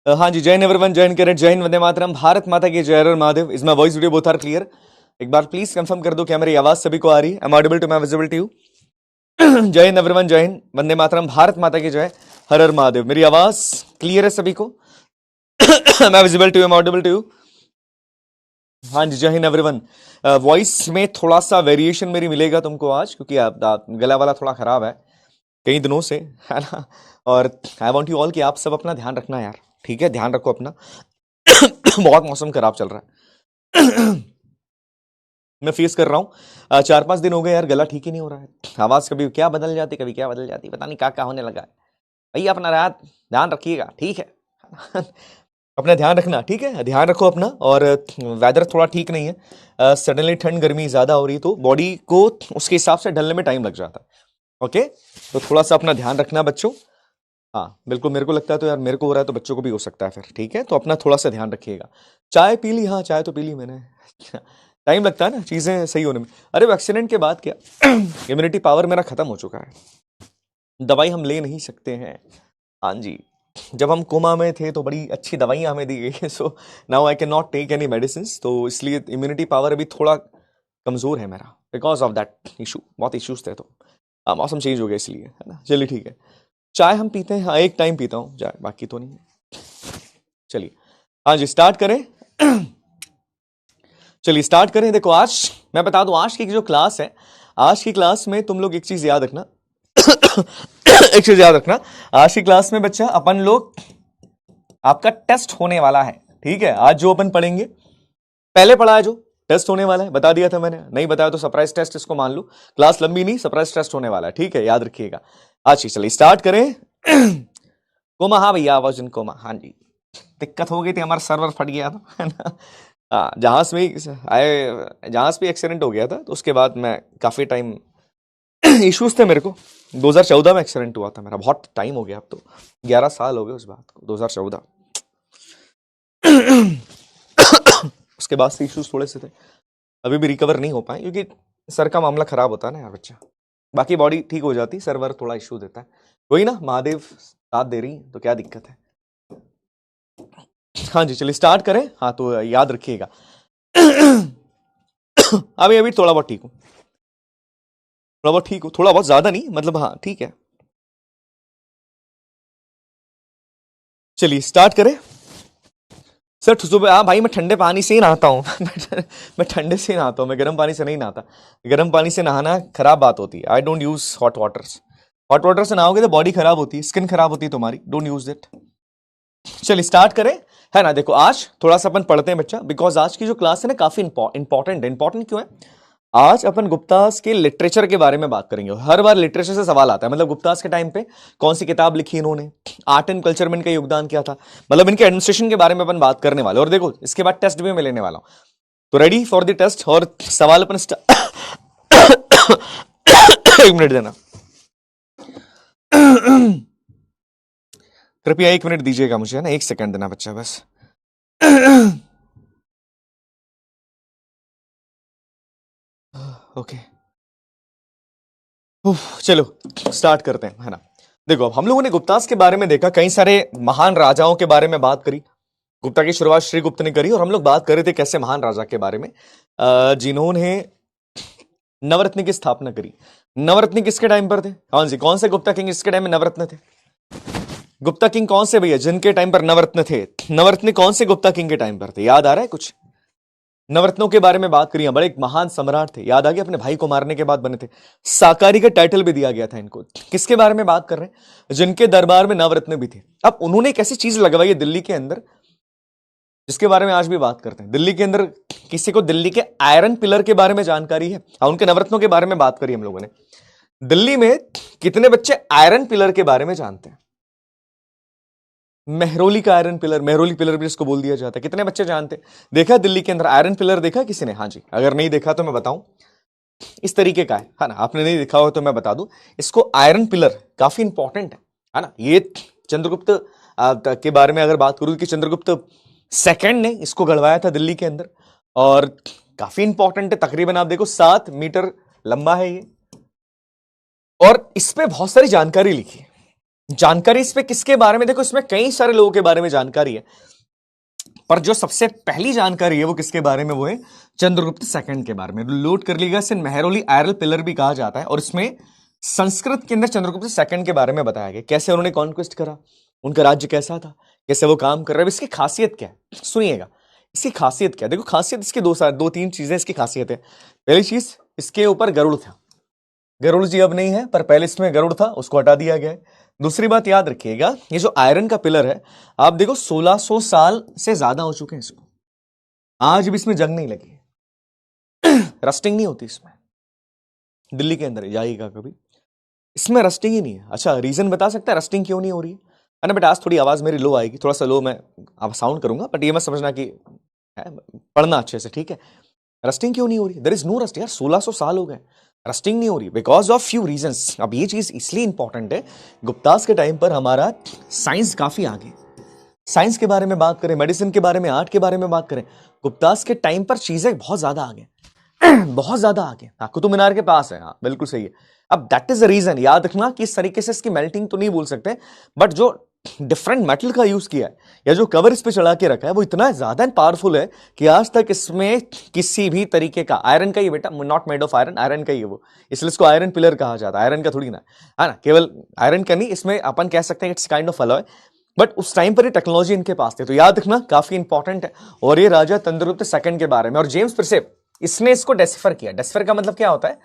हाँ जी, जय हिंद एवरीवन, जय हिंद कैरेट, जय हिंद, वंदे मातरम, भारत माता की जय, हर हर Mahadev. Is my voice video both are clear? एक बार प्लीज कंफर्म कर दो क्या मेरी आवाज सभी को आ रही है? एम ऑडिबल टू, मैं विजिबल टू यू? जय हिंद एवरीवन, जय हिंद, वंदे मातरम, भारत माता की जय, हर हर महादेव। मेरी आवाज क्लियर है सभी को? मैं visible to you, am audible to you? हाँ जी, जय हिंद एवरीवन। वॉइस में थोड़ा सा वेरिएशन मेरी मिलेगा तुमको आज, क्योंकि गला वाला थोड़ा खराब है कई दिनों से, है ना। और आई वॉन्ट यू ऑल कि आप सब अपना ध्यान रखना यार, ठीक है? ध्यान रखो अपना। बहुत मौसम खराब चल रहा है। मैं फेस कर रहा हूँ। 4-5 दिन हो गए यार, गला ठीक ही नहीं हो रहा है। आवाज कभी क्या बदल जाती, कभी क्या बदल जाती, पता नहीं क्या क्या होने लगा है। भैया अपना रात ध्यान रखिएगा, ठीक है? अपना ध्यान रखना, ठीक है? ध्यान रखो अपना। और वेदर थोड़ा ठीक नहीं है, सडनली ठंड गर्मी ज्यादा हो रही है, तो बॉडी को उसके हिसाब से ढलने में टाइम लग जाता है। ओके, तो थोड़ा सा अपना ध्यान रखना बच्चों। हाँ बिल्कुल, मेरे को लगता है तो यार मेरे को हो रहा है तो बच्चों को भी हो सकता है फिर, ठीक है? तो अपना थोड़ा सा ध्यान रखिएगा। चाय पी ली? हाँ, चाय तो पी ली मैंने। टाइम लगता है ना चीजें सही होने में। अरे वो एक्सीडेंट के बाद क्या, इम्यूनिटी पावर मेरा खत्म हो चुका है। दवाई हम ले नहीं सकते हैं। हाँ जी, जब हम कोमा में थे तो बड़ी अच्छी दवाइयां हमें दी गई, so now I can not take any medicine. तो इसलिए इम्यूनिटी पावर अभी थोड़ा कमजोर है मेरा, बिकॉज ऑफ दैट इशू। बहुत इश्यूज थे, तो मौसम चेंज हो गया इसलिए, है ना। चलिए ठीक है, चाय हम पीते हैं, हाँ एक टाइम पीता हूँ चाय, बाकी तो नहीं। चलिए, हाँ जी स्टार्ट करें। चलिए स्टार्ट करें। देखो आज मैं बता दूं, आज की जो क्लास है, आज की क्लास में तुम लोग एक चीज याद रखना। एक चीज याद रखना, आज की क्लास में बच्चा अपन लोग, आपका टेस्ट होने वाला है, ठीक है? आज जो अपन पढ़ेंगे, पहले पढ़ा है जो टेस्ट होने वाला है, बता दिया था मैंने, नहीं बताया तो सरप्राइज टेस्ट इसको मान लो। क्लास लंबी नहीं, सरप्राइज टेस्ट होने वाला है, ठीक है? याद रखिएगा आज की। चलिए स्टार्ट करें। कोमा, हाँ भैया आवाज कोमा, हाँ जी। दिक्कत हो गई थी, हमारा सर्वर फट गया था, है ना। हाँ, जहाज में आए, जहाज भी एक्सीडेंट हो गया था, तो उसके बाद मैं काफी टाइम इश्यूज थे मेरे को। 2014 में एक्सीडेंट हुआ था मेरा, बहुत टाइम हो गया, अब तो 11 साल हो गए उस बात को, 2014। उसके बाद से इश्यूज थोड़े से थे, अभी भी रिकवर नहीं हो पाए, क्योंकि सर का मामला खराब होता है ना यार बच्चा। बाकी बॉडी ठीक हो जाती, सर्वर थोड़ा इश्यू देता है। वही ना, महादेव साथ दे रही तो क्या दिक्कत है। हाँ जी चलिए स्टार्ट करें। हाँ तो याद रखिएगा। अभी अभी थोड़ा बहुत ठीक हूँ, थोड़ा बहुत ठीक हूँ, थोड़ा बहुत ज्यादा नहीं, मतलब हाँ ठीक है। चलिए स्टार्ट करें। सर सुबह, हाँ भाई मैं ठंडे पानी से ही नहाता हूँ। मैं ठंडे से ही नहाता हूँ, मैं गर्म पानी से नहीं नहाता। गर्म पानी से नहाना खराब बात होती है। I don't use hot water. Hot water से नहाओगे तो बॉडी खराब होती है, स्किन खराब होती है तुम्हारी। Don't use it. चलिए स्टार्ट करें, है ना। देखो आज थोड़ा सा अपन पढ़ते हैं बच्चा, बिकॉज आज की जो क्लास है ना काफी इंपॉर्टेंट है। इंपॉर्टेंट क्यों है? आज अपन गुप्तास के लिटरेचर के बारे में बात करेंगे। हर बार लिटरेचर से सवाल आता है, मतलब गुप्तास के टाइम पे कौन सी किताब लिखी इन्होंने, आर्ट एंड कल्चर में इनका योगदान क्या था, मतलब इनके एडमिनिस्ट्रेशन के बारे में अपन बात करने वाले। और देखो इसके बाद टेस्ट भी मैं लेने वाला हूं, तो रेडी फॉर द टेस्ट। और सवाल अपन एक मिनट देना, कृपया 1 मिनट दीजिएगा मुझे, है ना, 1 सेकंड देना बच्चा बस। ओके, चलो स्टार्ट करते हैं, है ना। देखो अब हम लोगों ने गुप्तास के बारे में देखा, कई सारे महान राजाओं के बारे में बात करी। गुप्ता की शुरुआत श्रीगुप्त ने करी, और हम लोग बात कर रहे थे कैसे महान राजा के बारे में, जिन्होंने नवरत्न की स्थापना करी। नवरत्न किसके टाइम पर थे? हाँ जी, कौन से गुप्ता किंग इसके टाइम में नवरत्न थे? गुप्ता किंग कौन से भैया जिनके टाइम पर नवरत्न थे? नवरत्न कौन से गुप्ता किंग के टाइम पर थे? याद आ रहा है कुछ? नवरत्नों के बारे में बात करिए, बड़े एक महान सम्राट थे, याद आ गया, अपने भाई को मारने के बाद बने थे। साकारी का टाइटल भी दिया गया था इनको। किसके बारे में बात कर रहे हैं? जिनके दरबार में नवरत्न भी थे। अब उन्होंने एक ऐसी चीज लगवाई है दिल्ली के अंदर, जिसके बारे में आज भी बात करते हैं। दिल्ली के अंदर किसी को दिल्ली के आयरन पिलर के बारे में जानकारी है? उनके नवरत्नों के बारे में बात करी हम लोगों ने। दिल्ली में कितने बच्चे आयरन पिलर के बारे में जानते हैं? मेहरोली का आयरन पिलर, मेहरोली पिलर भी इसको बोल दिया जाता है। कितने बच्चे जानते हैं? देखा दिल्ली के अंदर आयरन पिलर, देखा किसी ने? हाँ जी, अगर नहीं देखा तो मैं बताऊं, इस तरीके का है ना। आपने नहीं देखा हो तो मैं बता दूं, इसको आयरन पिलर काफी इंपॉर्टेंट है ना। ये चंद्रगुप्त के बारे में अगर बात करूं कि चंद्रगुप्त सेकंड ने इसको गढ़वाया था दिल्ली के अंदर, और काफी इंपॉर्टेंट है। तकरीबन आप देखो 7 मीटर लंबा है ये, और इस पे बहुत सारी जानकारी लिखी है। जानकारी इस पे किसके बारे में, देखो इसमें कई सारे लोगों के बारे में जानकारी है, पर जो सबसे पहली जानकारी है वो किसके बारे में, वो है चंद्रगुप्त सेकंड के बारे में। लोड कर लीजिएगा, इसे मेहरौली आयरल पिलर भी कहा जाता है, और इसमें संस्कृत के अंदर चंद्रगुप्त सेकंड के बारे में बताया गया, कैसे उन्होंने कॉन्क्वेस्ट करा, उनका राज्य कैसा था, कैसे वो काम कर रहे हैं, इसकी खासियत क्या है, सुनिएगा इसकी खासियत क्या है। देखो खासियत इसकी दो तीन चीजें इसकी खासियत है। पहली चीज, इसके ऊपर गरुड़ था, गरुड़ जी अब नहीं है, पर पहले इसमें गरुड़ था, उसको हटा दिया गया है। दूसरी बात याद रखिएगा, ये जो आयरन का पिलर है, आप देखो 1600 साल से ज्यादा हो चुके हैं इसको, आज भी इसमें जंग नहीं लगी है रस्टिंग नहीं होती इसमें, दिल्ली के अंदर जाइएगा कभी, इसमें रस्टिंग ही नहीं है। अच्छा, रीजन बता सकता है रस्टिंग क्यों नहीं हो रही है? अरे बेटा आज थोड़ी आवाज मेरी लो आएगी, थोड़ा सा लो मैं अब साउंड करूंगा, बट ये मत समझना कि पढ़ना अच्छे से, ठीक है। रस्टिंग क्यों नहीं हो रही? देयर इज नो रस्ट यार, 1600 साल हो गए, रस्टिंग नहीं हो रही, बिकॉज ऑफ फ्यू रीजंस। अब ये चीज इसलिए इंपॉर्टेंट है, गुप्तास के टाइम पर हमारा साइंस काफी आगे, साइंस के बारे में बात करें, मेडिसिन के बारे में, आर्ट के बारे में बात करें, गुप्तास के टाइम पर चीजें बहुत ज्यादा आगे बहुत ज्यादा आगे। हाँ, कुतुब मीनार के पास है, हाँ बिल्कुल सही है। अब दैट इज द रीजन, याद रखना कि इस तरीके से इसकी मेल्टिंग तो नहीं बोल सकते, बट जो डिफरेंट मेटल का यूज किया है या जो कवर इस पे चढ़ा के रखा है वो इतना ज्यादा पावरफुल है कि आज तक इसमें किसी भी तरीके का, आयरन का ही बेटा, not made of iron, iron का ही है वो, इसलिए इसको आयरन पिलर कहा जाता है, आयरन का थोड़ी ना है ना, केवल आयरन का नहीं, इसमें अपन कह सकते हैं it's kind of alloy, but उस टाइम पर ये टेक्नोलॉजी इनके पास थी, तो याद रखना काफी इंपॉर्टेंट है। और ये राजा चंद्रगुप्त सेकंड के बारे में, और जेम्स प्रिसेप इसने इसको डेसिफर किया। डेसिफर का मतलब क्या होता है,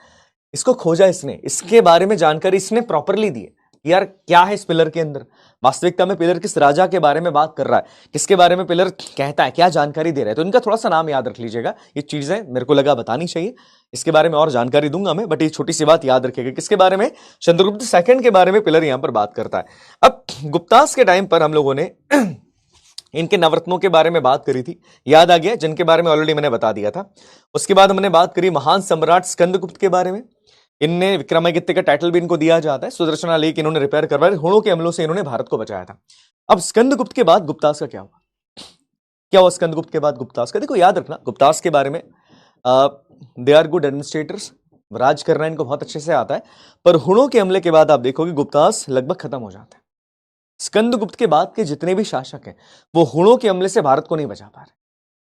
इसको खोजा इसने, इसके बारे में जानकारी इसने प्रॉपरली दी है, यार क्या है इस पिलर के अंदर, वास्तविकता में पिलर किस राजा के बारे में बात कर रहा है, किसके बारे में पिलर कहता है, क्या जानकारी दे रहा है। तो इनका थोड़ा सा नाम याद रख लीजिएगा, ये चीजें मेरे को लगा बतानी चाहिए, इसके बारे में और जानकारी दूंगा मैं, बट ये छोटी सी बात याद रखिएगा, किसके बारे में, चंद्रगुप्त सेकंड के बारे में पिलर यहां पर बात करता है। अब गुप्तास के टाइम पर हम लोगों ने इनके नवरत्नों के बारे में बात करी थी, याद आ गया, जिनके बारे में ऑलरेडी मैंने बता दिया था। उसके बाद हमने बात करी महान सम्राट स्कंदगुप्त के बारे में, इनने विक्रमादित्य का टाइटल भी इनको दिया जाता है, सुदर्शना लेक इन्होंने रिपेयर करवाया, हुणों के हमलों से इन्होंने भारत को बचाया था। अब स्कंदगुप्त के बाद गुप्तास का क्या हुआ, क्या हुआ स्कंदगुप्त के बाद गुप्तास का? देखो याद रखना गुप्तास के बारे में, दे आर गुड एडमिनिस्ट्रेटर्स, राज करना इनको बहुत अच्छे से आता है, पर हुणों के हमले के बाद आप देखोगे गुप्तास लगभग खत्म हो जाता है। स्कंदगुप्त के बाद के जितने भी शासक हैं वो हुणों के हमले से भारत को नहीं बचा पा रहे,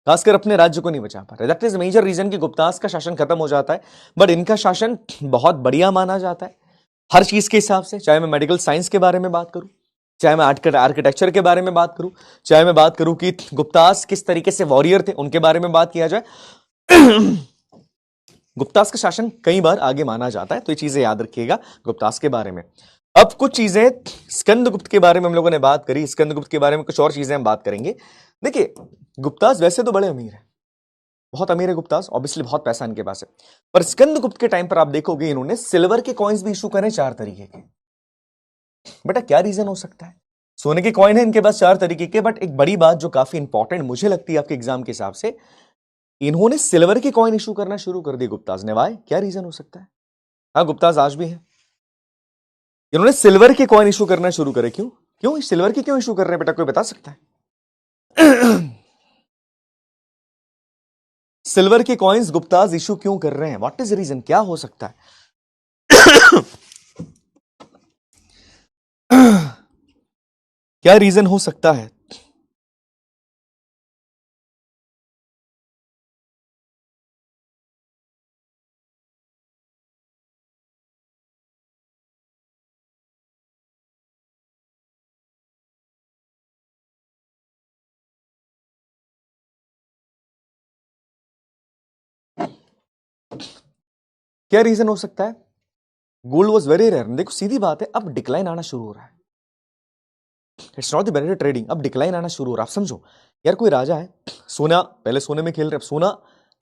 खासकर अपने राज्य को नहीं बचा पा रहे। दैट इज मेजर रीजन कि गुप्तास का शासन खत्म हो जाता है, बट इनका शासन बहुत बढ़िया माना जाता है हर चीज के हिसाब से, चाहे मैं मेडिकल साइंस के बारे में बात करूं, चाहे मैं आर्किटेक्चर के बारे में बात करूं, चाहे मैं बात करूं कि गुप्तास किस तरीके से वॉरियर थे उनके बारे में बात किया जाए गुप्तास का शासन कई बार आगे माना जाता है, तो ये चीजें याद रखिएगा गुप्तास के बारे में। अब कुछ चीजें स्कंदगुप्त के बारे में हम लोगों ने बात करी, स्कंदगुप्त के बारे में कुछ और चीजें हम बात करेंगे। देखिए गुप्तास वैसे तो बड़े अमीर है, बहुत अमीर है गुप्तास, ऑब्वियसली बहुत पैसा इनके पास है, पर स्कंदगुप्त के टाइम पर आप देखोगे इन्होंने सिल्वर के कॉइन्स भी इशू करे 4 तरीके के। बेटा क्या रीजन हो सकता है, सोने के कॉइन है इनके पास 4 तरीके के, बट एक बड़ी बात जो काफी इंपॉर्टेंट मुझे लगती है आपके एग्जाम के हिसाब से, इन्होंने सिल्वर के कॉइन इशू करना शुरू कर दिए गुप्तास ने। वाई, क्या रीजन हो सकता है? हाँ गुप्तास आज भी है, इन्होंने सिल्वर के कॉइन इशू करना शुरू करे, क्यों क्यों सिल्वर के क्यों इशू कर रहे हैं बेटा, कोई बता सकता है? सिल्वर के कॉइन्स गुप्तास इशू क्यों कर रहे हैं, व्हाट इज रीजन, क्या हो सकता है? क्या रीजन हो सकता है? क्या रीजन हो सकता है? गोल्ड वॉज वेरी रेयर, देखो सीधी बात है, अब डिक्लाइन आना शुरू हो रहा है, it's not the better trading, अब डिक्लाइन आना शुरू हो रहा है। आप समझो यार, कोई राजा है, सोना, पहले सोने में खेल रहे, अब सोना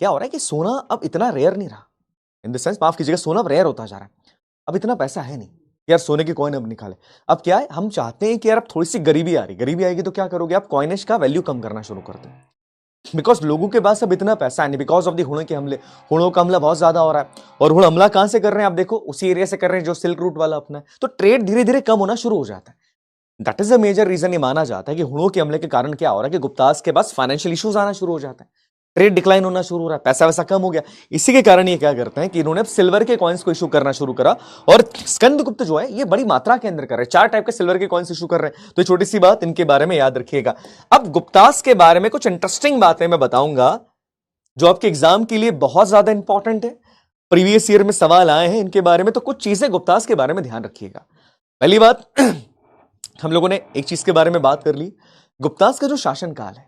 क्या हो रहा है कि सोना अब इतना रेयर नहीं रहा, इन द सेंस, माफ कीजिएगा, सोना अब रेयर होता जा रहा है, अब इतना पैसा है नहीं यार सोने की कॉइन अब निकाले। अब क्या है, हम चाहते हैं कि यार अब थोड़ी सी गरीबी आ रही, गरीबी आएगी तो क्या करोगे आप, कॉइनेज का वैल्यू कम करना शुरू कर दो, बिकॉज लोगों के पास अब इतना पैसा है नहीं, बिकॉज ऑफ द हुणों के हमले, हुणों का हमला बहुत ज्यादा हो रहा है, और हुण हमला कहां से कर रहे हैं आप देखो, उसी एरिया से कर रहे हैं जो सिल्क रूट वाला अपना है, तो ट्रेड धीरे धीरे कम होना शुरू हो जाता है। That is a major reason, ये माना जाता है कि हुणों के हमले के कारण क्या हो रहा है कि गुप्तास के पास फाइनेंशियल इश्यूज आना शुरू हो जाता है। ट्रेड डिक्लाइन होना शुरू हो रहा है, पैसा वैसा कम हो गया। इसी के कारण ये क्या करते हैं कि इन्होंने अब सिल्वर के कॉइन्स को इशू करना शुरू करा, और स्कंदगुप्त जो है ये बड़ी मात्रा के अंदर कर रहे हैं, 4 टाइप के सिल्वर के कॉइन्स इशू कर रहे हैं। तो छोटी सी बात इनके बारे में याद रखिएगा। अब गुप्तास के बारे में कुछ इंटरेस्टिंग बातें मैं बताऊंगा जो आपके एग्जाम के लिए बहुत ज्यादा इंपॉर्टेंट है, प्रीवियस ईयर में सवाल आए हैं इनके बारे में। तो कुछ चीजें गुप्तास के बारे में ध्यान रखिएगा। पहली बात, हम लोगों ने एक चीज के बारे में बात कर ली, गुप्तास का जो शासनकाल है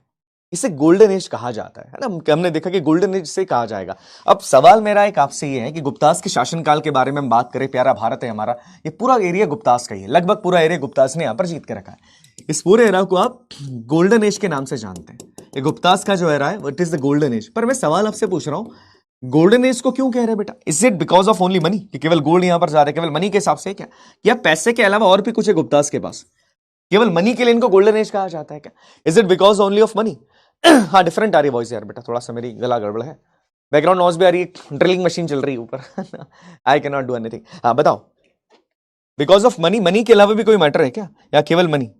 इसे गोल्डन एज कहा जाता है ना, हमने देखा कि गोल्डन एज से कहा जाएगा। अब सवाल मेरा एक आपसे ये है कि गुप्तास के शासनकाल के बारे में हम बात करें, प्यारा भारत है हमारा, ये पूरा एरिया गुप्तास का ही है, लगभग पूरा एरिया गुप्तास ने यहां पर जीत के रखा है। इस पूरे एरा को आप गोल्डन एज के नाम से जानते हैं। ये गुप्तास का जो एरा है it is the golden as. पर मैं सवाल आपसे पूछ रहा हूं, गोल्डन एज को क्यों कह रहे हैं बेटा? Is it because of only money, कि केवल गोल्ड यहां पर जा रहा है, केवल मनी के हिसाब से क्या, या पैसे के अलावा और भी कुछ है गुप्तास के पास, केवल मनी के लिए इनको गोल्डन एज कहा जाता है क्या? Is it because only of money? हाँ, डिफरेंट आ रही वॉइस यार बेटा, थोड़ा सा मेरी गला गड़बड़ है, बैकग्राउंड नॉइज भी आ रही है, ड्रिलिंग मशीन चल रही है ऊपर। आई कैन नॉट डू एनीथिंग। हाँ बताओ, बिकॉज ऑफ मनी, मनी के अलावा भी कोई मैटर है क्या, या केवल मनी?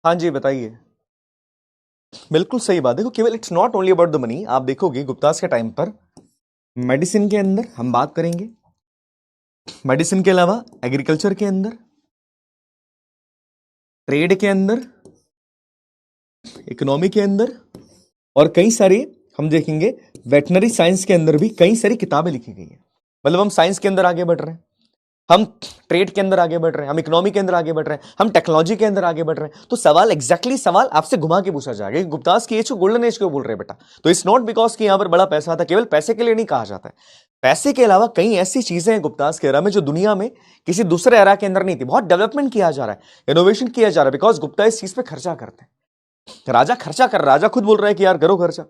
हाँ जी बताइए। बिल्कुल सही बात। देखो, केवल it's not only about the money. आप देखोगे गुप्तास के टाइम पर मेडिसिन के अंदर हम बात करेंगे, मेडिसिन के अलावा एग्रीकल्चर के अंदर, ट्रेड के अंदर, इकोनॉमी के अंदर, और कई सारे हम देखेंगे वेटनरी साइंस के अंदर भी कई सारी किताबें लिखी गई है। मतलब हम साइंस के अंदर आगे बढ़ रहे हैं, हम ट्रेड के अंदर आगे बढ़ रहे हैं, हम इकोनॉमी के अंदर आगे बढ़ रहे हैं, हम टेक्नोलॉजी के अंदर आगे बढ़ रहे हैं। तो सवाल सवाल आपसे घुमा के पूछा जाएगा कि गुप्तास की एज को गोल्डन एज क्यों बोल रहे हैं बेटा? तो इट्स नॉट बिकॉज कि यहां पर बड़ा पैसा था, केवल पैसे के लिए नहीं कहा जाता है। पैसे के अलावा कई ऐसी चीजें हैं गुप्तास के एरा में जो दुनिया में किसी दूसरे एरा के अंदर नहीं थी। बहुत डेवलपमेंट किया जा रहा है, इनोवेशन किया जा रहा है, बिकॉज गुप्ता इस चीज पे खर्चा करते हैं। राजा खर्चा कर, राजा खुद बोल रहा है कि यार करो खर्चा,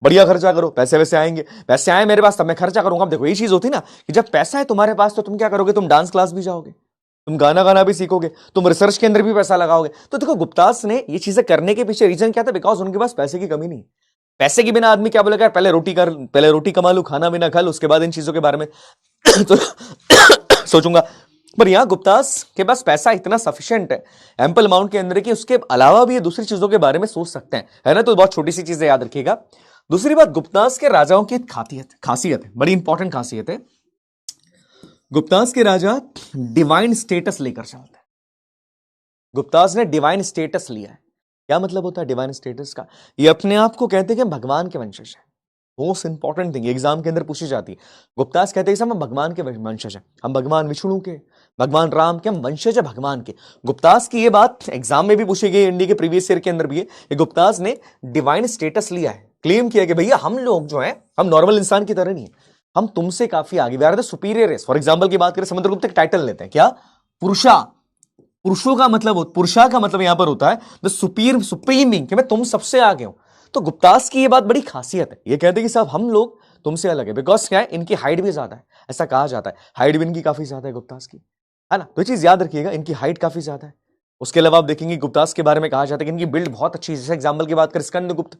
बढ़िया खर्चा करो, पैसे वैसे आएंगे, पैसे आए मेरे पास तब मैं खर्चा करूंगा। अब देखो ये चीज होती ना कि जब पैसा है तुम्हारे पास तो तुम क्या करोगे? तुम डांस क्लास भी जाओगे, तुम गाना गाना भी सीखोगे, तुम रिसर्च के अंदर भी पैसा लगाओगे। तो देखो गुप्तास ने ये चीजें करने के पीछे रीजन क्या था? बिकॉज उनके पास पैसे की कमी नहीं। पैसे के बिना आदमी क्या बोलेगा? यार पहले रोटी कर, पहले रोटी कमा लू, खाना भी ना खा लू, उसके बाद इन चीजों के बारे में तो सोचूंगा। पर यहां गुप्तास के पास पैसा इतना सफिशिएंट है, एम्पल अमाउंट के अंदर, कि उसके अलावा भी ये दूसरी चीजों के बारे में सोच सकते हैं, है ना? तो बहुत छोटी सी चीजें याद रखिएगा। दूसरी बात, गुप्तास के राजाओं की खासियत है, बड़ी इंपॉर्टेंट खासियत है। गुप्तास के राजा डिवाइन स्टेटस लेकर चलते हैं। गुप्तास ने डिवाइन स्टेटस लिया है। क्या मतलब होता है डिवाइन स्टेटस का? ये अपने आप को कहते हैं कि हम भगवान के वंशज हैं। मोस्ट इंपॉर्टेंट थिंग एग्जाम के अंदर पूछी जाती है। गुप्तास कहते हैं कि हम भगवान के वंशज हैं, हम भगवान विष्णु के, भगवान राम के हम वंशज है, भगवान के। गुप्तास की ये बात एग्जाम में भी पूछी गई, इंडिया के प्रीवियस ईयर के अंदर भी है। ये गुप्तास ने डिवाइन स्टेटस लिया है, क्लेम किया कि भैया हम लोग जो है हम नॉर्मल इंसान की तरह नहीं है, हम तुमसे काफी आगे, we are the superior race. For example की बात करें, समुद्रगुप्त एक टाइटल लेते हैं, क्या? पुरुषा। पुरुषों का मतलब, पुरुषा का मतलब यहां पर होता है द सुप्रीम बीइंग, कि मैं तुम सबसे आगे हूं। तो गुप्तास की ये बात बड़ी खासियत है, ये कहते हैं कि साहब हम लोग तुमसे अलग है। बिकॉज क्या है, इनकी हाइट भी ज्यादा है, ऐसा कहा जाता है। हाइट भी इनकी काफी ज्यादा है गुप्तास की, है ना? तो ये चीज याद रखिएगा, इनकी हाइट काफी ज्यादा है। उसके अलावा आप देखेंगे गुप्तास के बारे में कहा जाता है कि इनकी बिल्ड बहुत अच्छी है। जैसे एग्जाम्पल की बात करें, स्कंदगुप्त,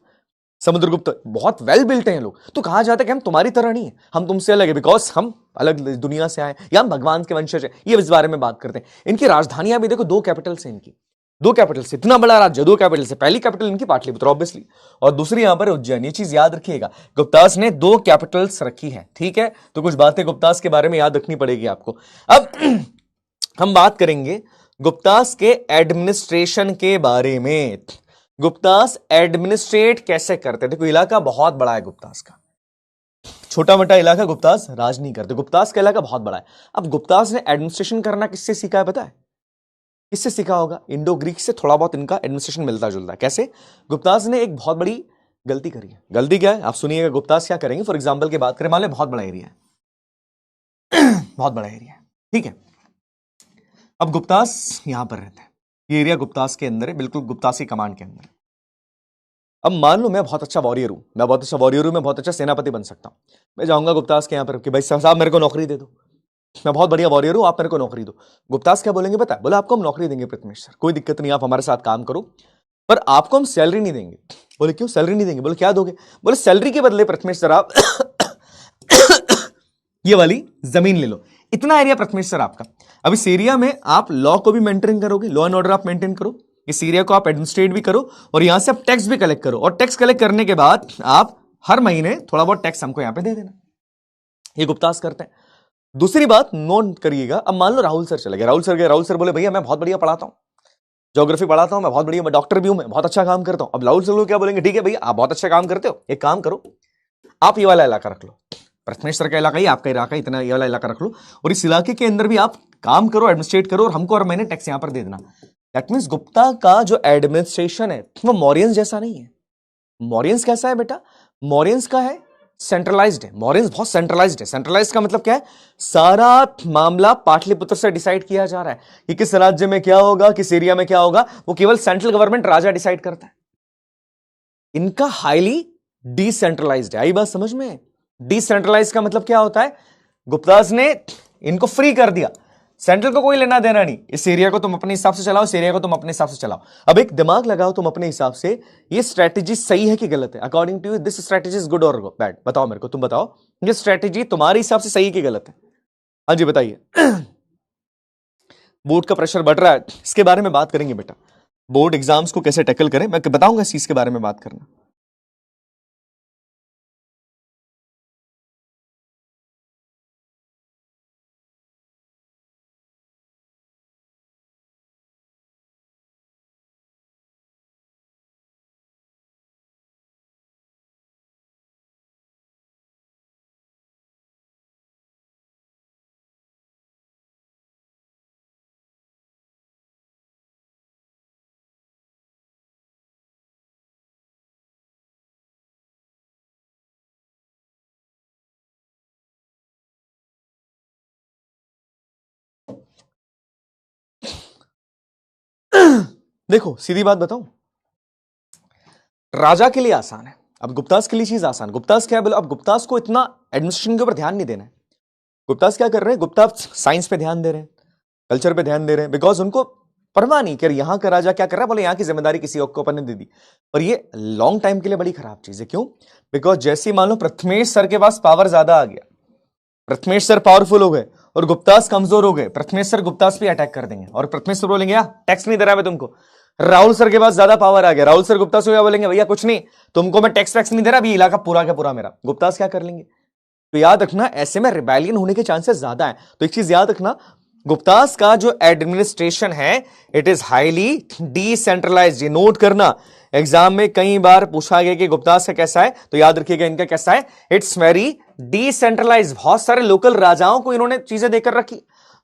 समुद्रगुप्त, बहुत वेल बिल्ट हैं लोग। तो कहा जाता है कि हम तुम्हारी तरह नहीं है, हम तुमसे अलग है, बिकॉज हम अलग दुनिया से आए, या हम भगवान के वंशज है। ये इस बारे में बात करते हैं। इनकी राजधानियां भी देखो, 2 कैपिटल्स हैं इनकी, 2 कैपिटल्स, इतना बड़ा राज्य 2 कैपिटल से। पहली कैपिटल इनकी पाटलिपुत्र ऑब्वियसली, और दूसरी यहां पर उज्जैन। ये चीज याद रखिएगा, गुप्तास ने 2 कैपिटल्स रखी है, ठीक है? तो कुछ बातें गुप्तास के बारे में याद रखनी पड़ेगी आपको। अब हम बात करेंगे गुप्तास के एडमिनिस्ट्रेशन के बारे में। गुप्तास एडमिनिस्ट्रेट कैसे करते? देखो इलाका बहुत बड़ा है गुप्तास का, छोटा मोटा इलाका गुप्तास राज नहीं करते, गुप्तास का इलाका बहुत बड़ा है। अब गुप्तास ने एडमिनिस्ट्रेशन करना किससे सीखा है पता है? किससे सीखा होगा? इंडो ग्रीक से थोड़ा बहुत इनका एडमिनिस्ट्रेशन मिलता जुलता है। कैसे? गुप्तास ने एक बहुत बड़ी गलती करी है। गलती क्या है आप सुनिएगा, गुप्तास क्या करेंगे। फॉर एग्जाम्पल की बात करें, मान लो बहुत बड़ा एरिया है बहुत बड़ा एरिया है, ठीक है? अब गुप्तास यहां पर रहते हैं, ये एरिया गुप्तास के अंदर है, बिल्कुल गुप्तास की कमांड के अंदर। अब मान लो मैं बहुत अच्छा वॉरियर हूं, मैं बहुत अच्छा सेनापति बन सकता हूं। मैं जाऊंगा गुप्तास के यहाँ पर कि भाई साहब मेरे को नौकरी दे दो, मैं बहुत बढ़िया वॉरियर हूं, आप मेरे को नौकरी दो। गुप्तास क्या बोलेंगे पता है? बोले आपको हम नौकरी देंगे प्रथमेश सर, कोई दिक्कत नहीं, आप हमारे साथ काम करो, पर आपको हम सैलरी नहीं देंगे। बोले क्यों सैलरी नहीं देंगे? बोले क्या दोगे? बोले सैलरी के बदले प्रथमेश सर आप ये वाली जमीन ले लो, इतना एरिया प्रथमेश सर आपका। अब इस एरिया में आप लॉ को भी मेंटेन करोगे, लॉ एंड ऑर्डर आप मेंटेन करो, इस एरिया को आप एडमिनिस्ट्रेट भी करो, और यहां से आप टैक्स भी कलेक्ट करो, और टैक्स कलेक्ट करने के बाद आप हर महीने थोड़ा बहुत टैक्स हमको यहां पे दे देना। ये गुप्तास करते हैं। दूसरी बात नोट करिएगा, अब मान लो राहुल सर चले गए, राहुल सर बोले भैया मैं बहुत बढ़िया पढ़ाता हूं, ज्योग्राफी पढ़ाता हूं, मैं बहुत बढ़िया, मैं डॉक्टर भी हूं, मैं बहुत अच्छा काम करता हूं। अब राहुल सर क्या बोलेंगे? ठीक है भैया आप बहुत अच्छा काम करते हो, एक काम करो आप ये वाला इलाका रख लो, प्रथमेश सर का इलाका ही आपका इलाका, इतना ये वाला इलाका रख लो, और इस इलाके के अंदर भी आप काम करो, एडमिनिस्ट्रेट करो, और हमको हर महीने टैक्स यहां पर दे देना। दैट मीन्स गुप्ता का जो एडमिनिस्ट्रेशन है वो मौर्यंस जैसा नहीं है। मौर्यंस कैसा है बेटा? मौर्यंस का है सेंट्रलाइज्ड है, मौर्यंस बहुत सेंट्रलाइज्ड है। सेंट्रलाइज्ड का मतलब क्या है? सारा मामला पाटलिपुत्र से डिसाइड किया जा रहा है कि किस राज्य में क्या होगा, किस एरिया में क्या होगा, वो केवल सेंट्रल गवर्नमेंट राजा डिसाइड करता है। इनका हाईली डिसेंट्रलाइज्ड है। आई बात समझ में? डिसेंट्रलाइज का मतलब क्या होता है? गुप्तास ने इनको फ्री कर दिया, सेंट्रल को कोई लेना देना नहीं, इस एरिया को तुम अपने हिसाब से चलाओ, इस एरिया को तुम अपने हिसाब से चलाओ। अब एक दिमाग लगाओ तुम अपने हिसाब से, ये स्ट्रेटेजी सही है कि गलत है? According to you this strategy is good और बैड? बताओ मेरे को, तुम बताओ ये स्ट्रेटेजी तुम्हारे हिसाब से सही कि गलत है? हाँ जी बताइए। बोर्ड का प्रेशर बढ़ रहा है, इसके बारे में बात करेंगे बेटा, बोर्ड एग्जाम्स को कैसे टैकल करें मैं बताऊंगा, इस चीज के बारे में बात करना। देखो सीधी बात बताऊं, राजा के लिए आसान है, अब गुप्तास के लिए चीज आसान। गुप्तास क्या बोला? अब गुप्तास को इतना एडमिनिस्ट्रेशन के ऊपर ध्यान नहीं देना है। गुप्तास क्या कर रहे हैं? गुप्तास साइंस पे ध्यान दे रहे हैं, कल्चर पे ध्यान दे रहे हैं, बिकॉज उनको परवाह नहीं कि यहां का राजा क्या कर रहा है, बोले यहां की जिम्मेदारी किसी और को अपन ने दे दी। और ये लॉन्ग टाइम के लिए बड़ी खराब चीज है। क्यों? बिकॉज जैसे मान लो प्रथमेश सर के पास पावर ज्यादा आ गया, प्रथमेश सर पावरफुल हो गए और गुप्तास कमजोर हो गए, प्रथमेश सर गुप्तास पे अटैक कर देंगे, और प्रथमेश सर बोलेंगे यार टैक्स नहीं दे रहा मैं तुमको। राहुल सर के पास ज्यादा पावर आ गया, राहुल सर गुप्तास को क्या बोलेंगे? भैया कुछ नहीं, तुमको मैं टैक्स वैक्स नहीं दे रहा, अभी इलाका पूरा का पूरा मेरा। गुप्तास क्या कर लेंगे? तो याद रखना ऐसे में रिबेलियन होने के चांसेस ज्यादा है। तो एक चीज याद रखना, गुप्तास का जो एडमिनिस्ट्रेशन है इट इज हाईली डिसेंट्रलाइज्ड। ये नोट करना, एग्जाम में कई बार पूछा गया कि गुप्तास का कैसा है, तो याद रखिएगा इनका कैसा है, इट्स वेरी डिसेंट्रलाइज्ड। बहुत सारे लोकल राजाओं को इन्होंने चीजें देकर रखी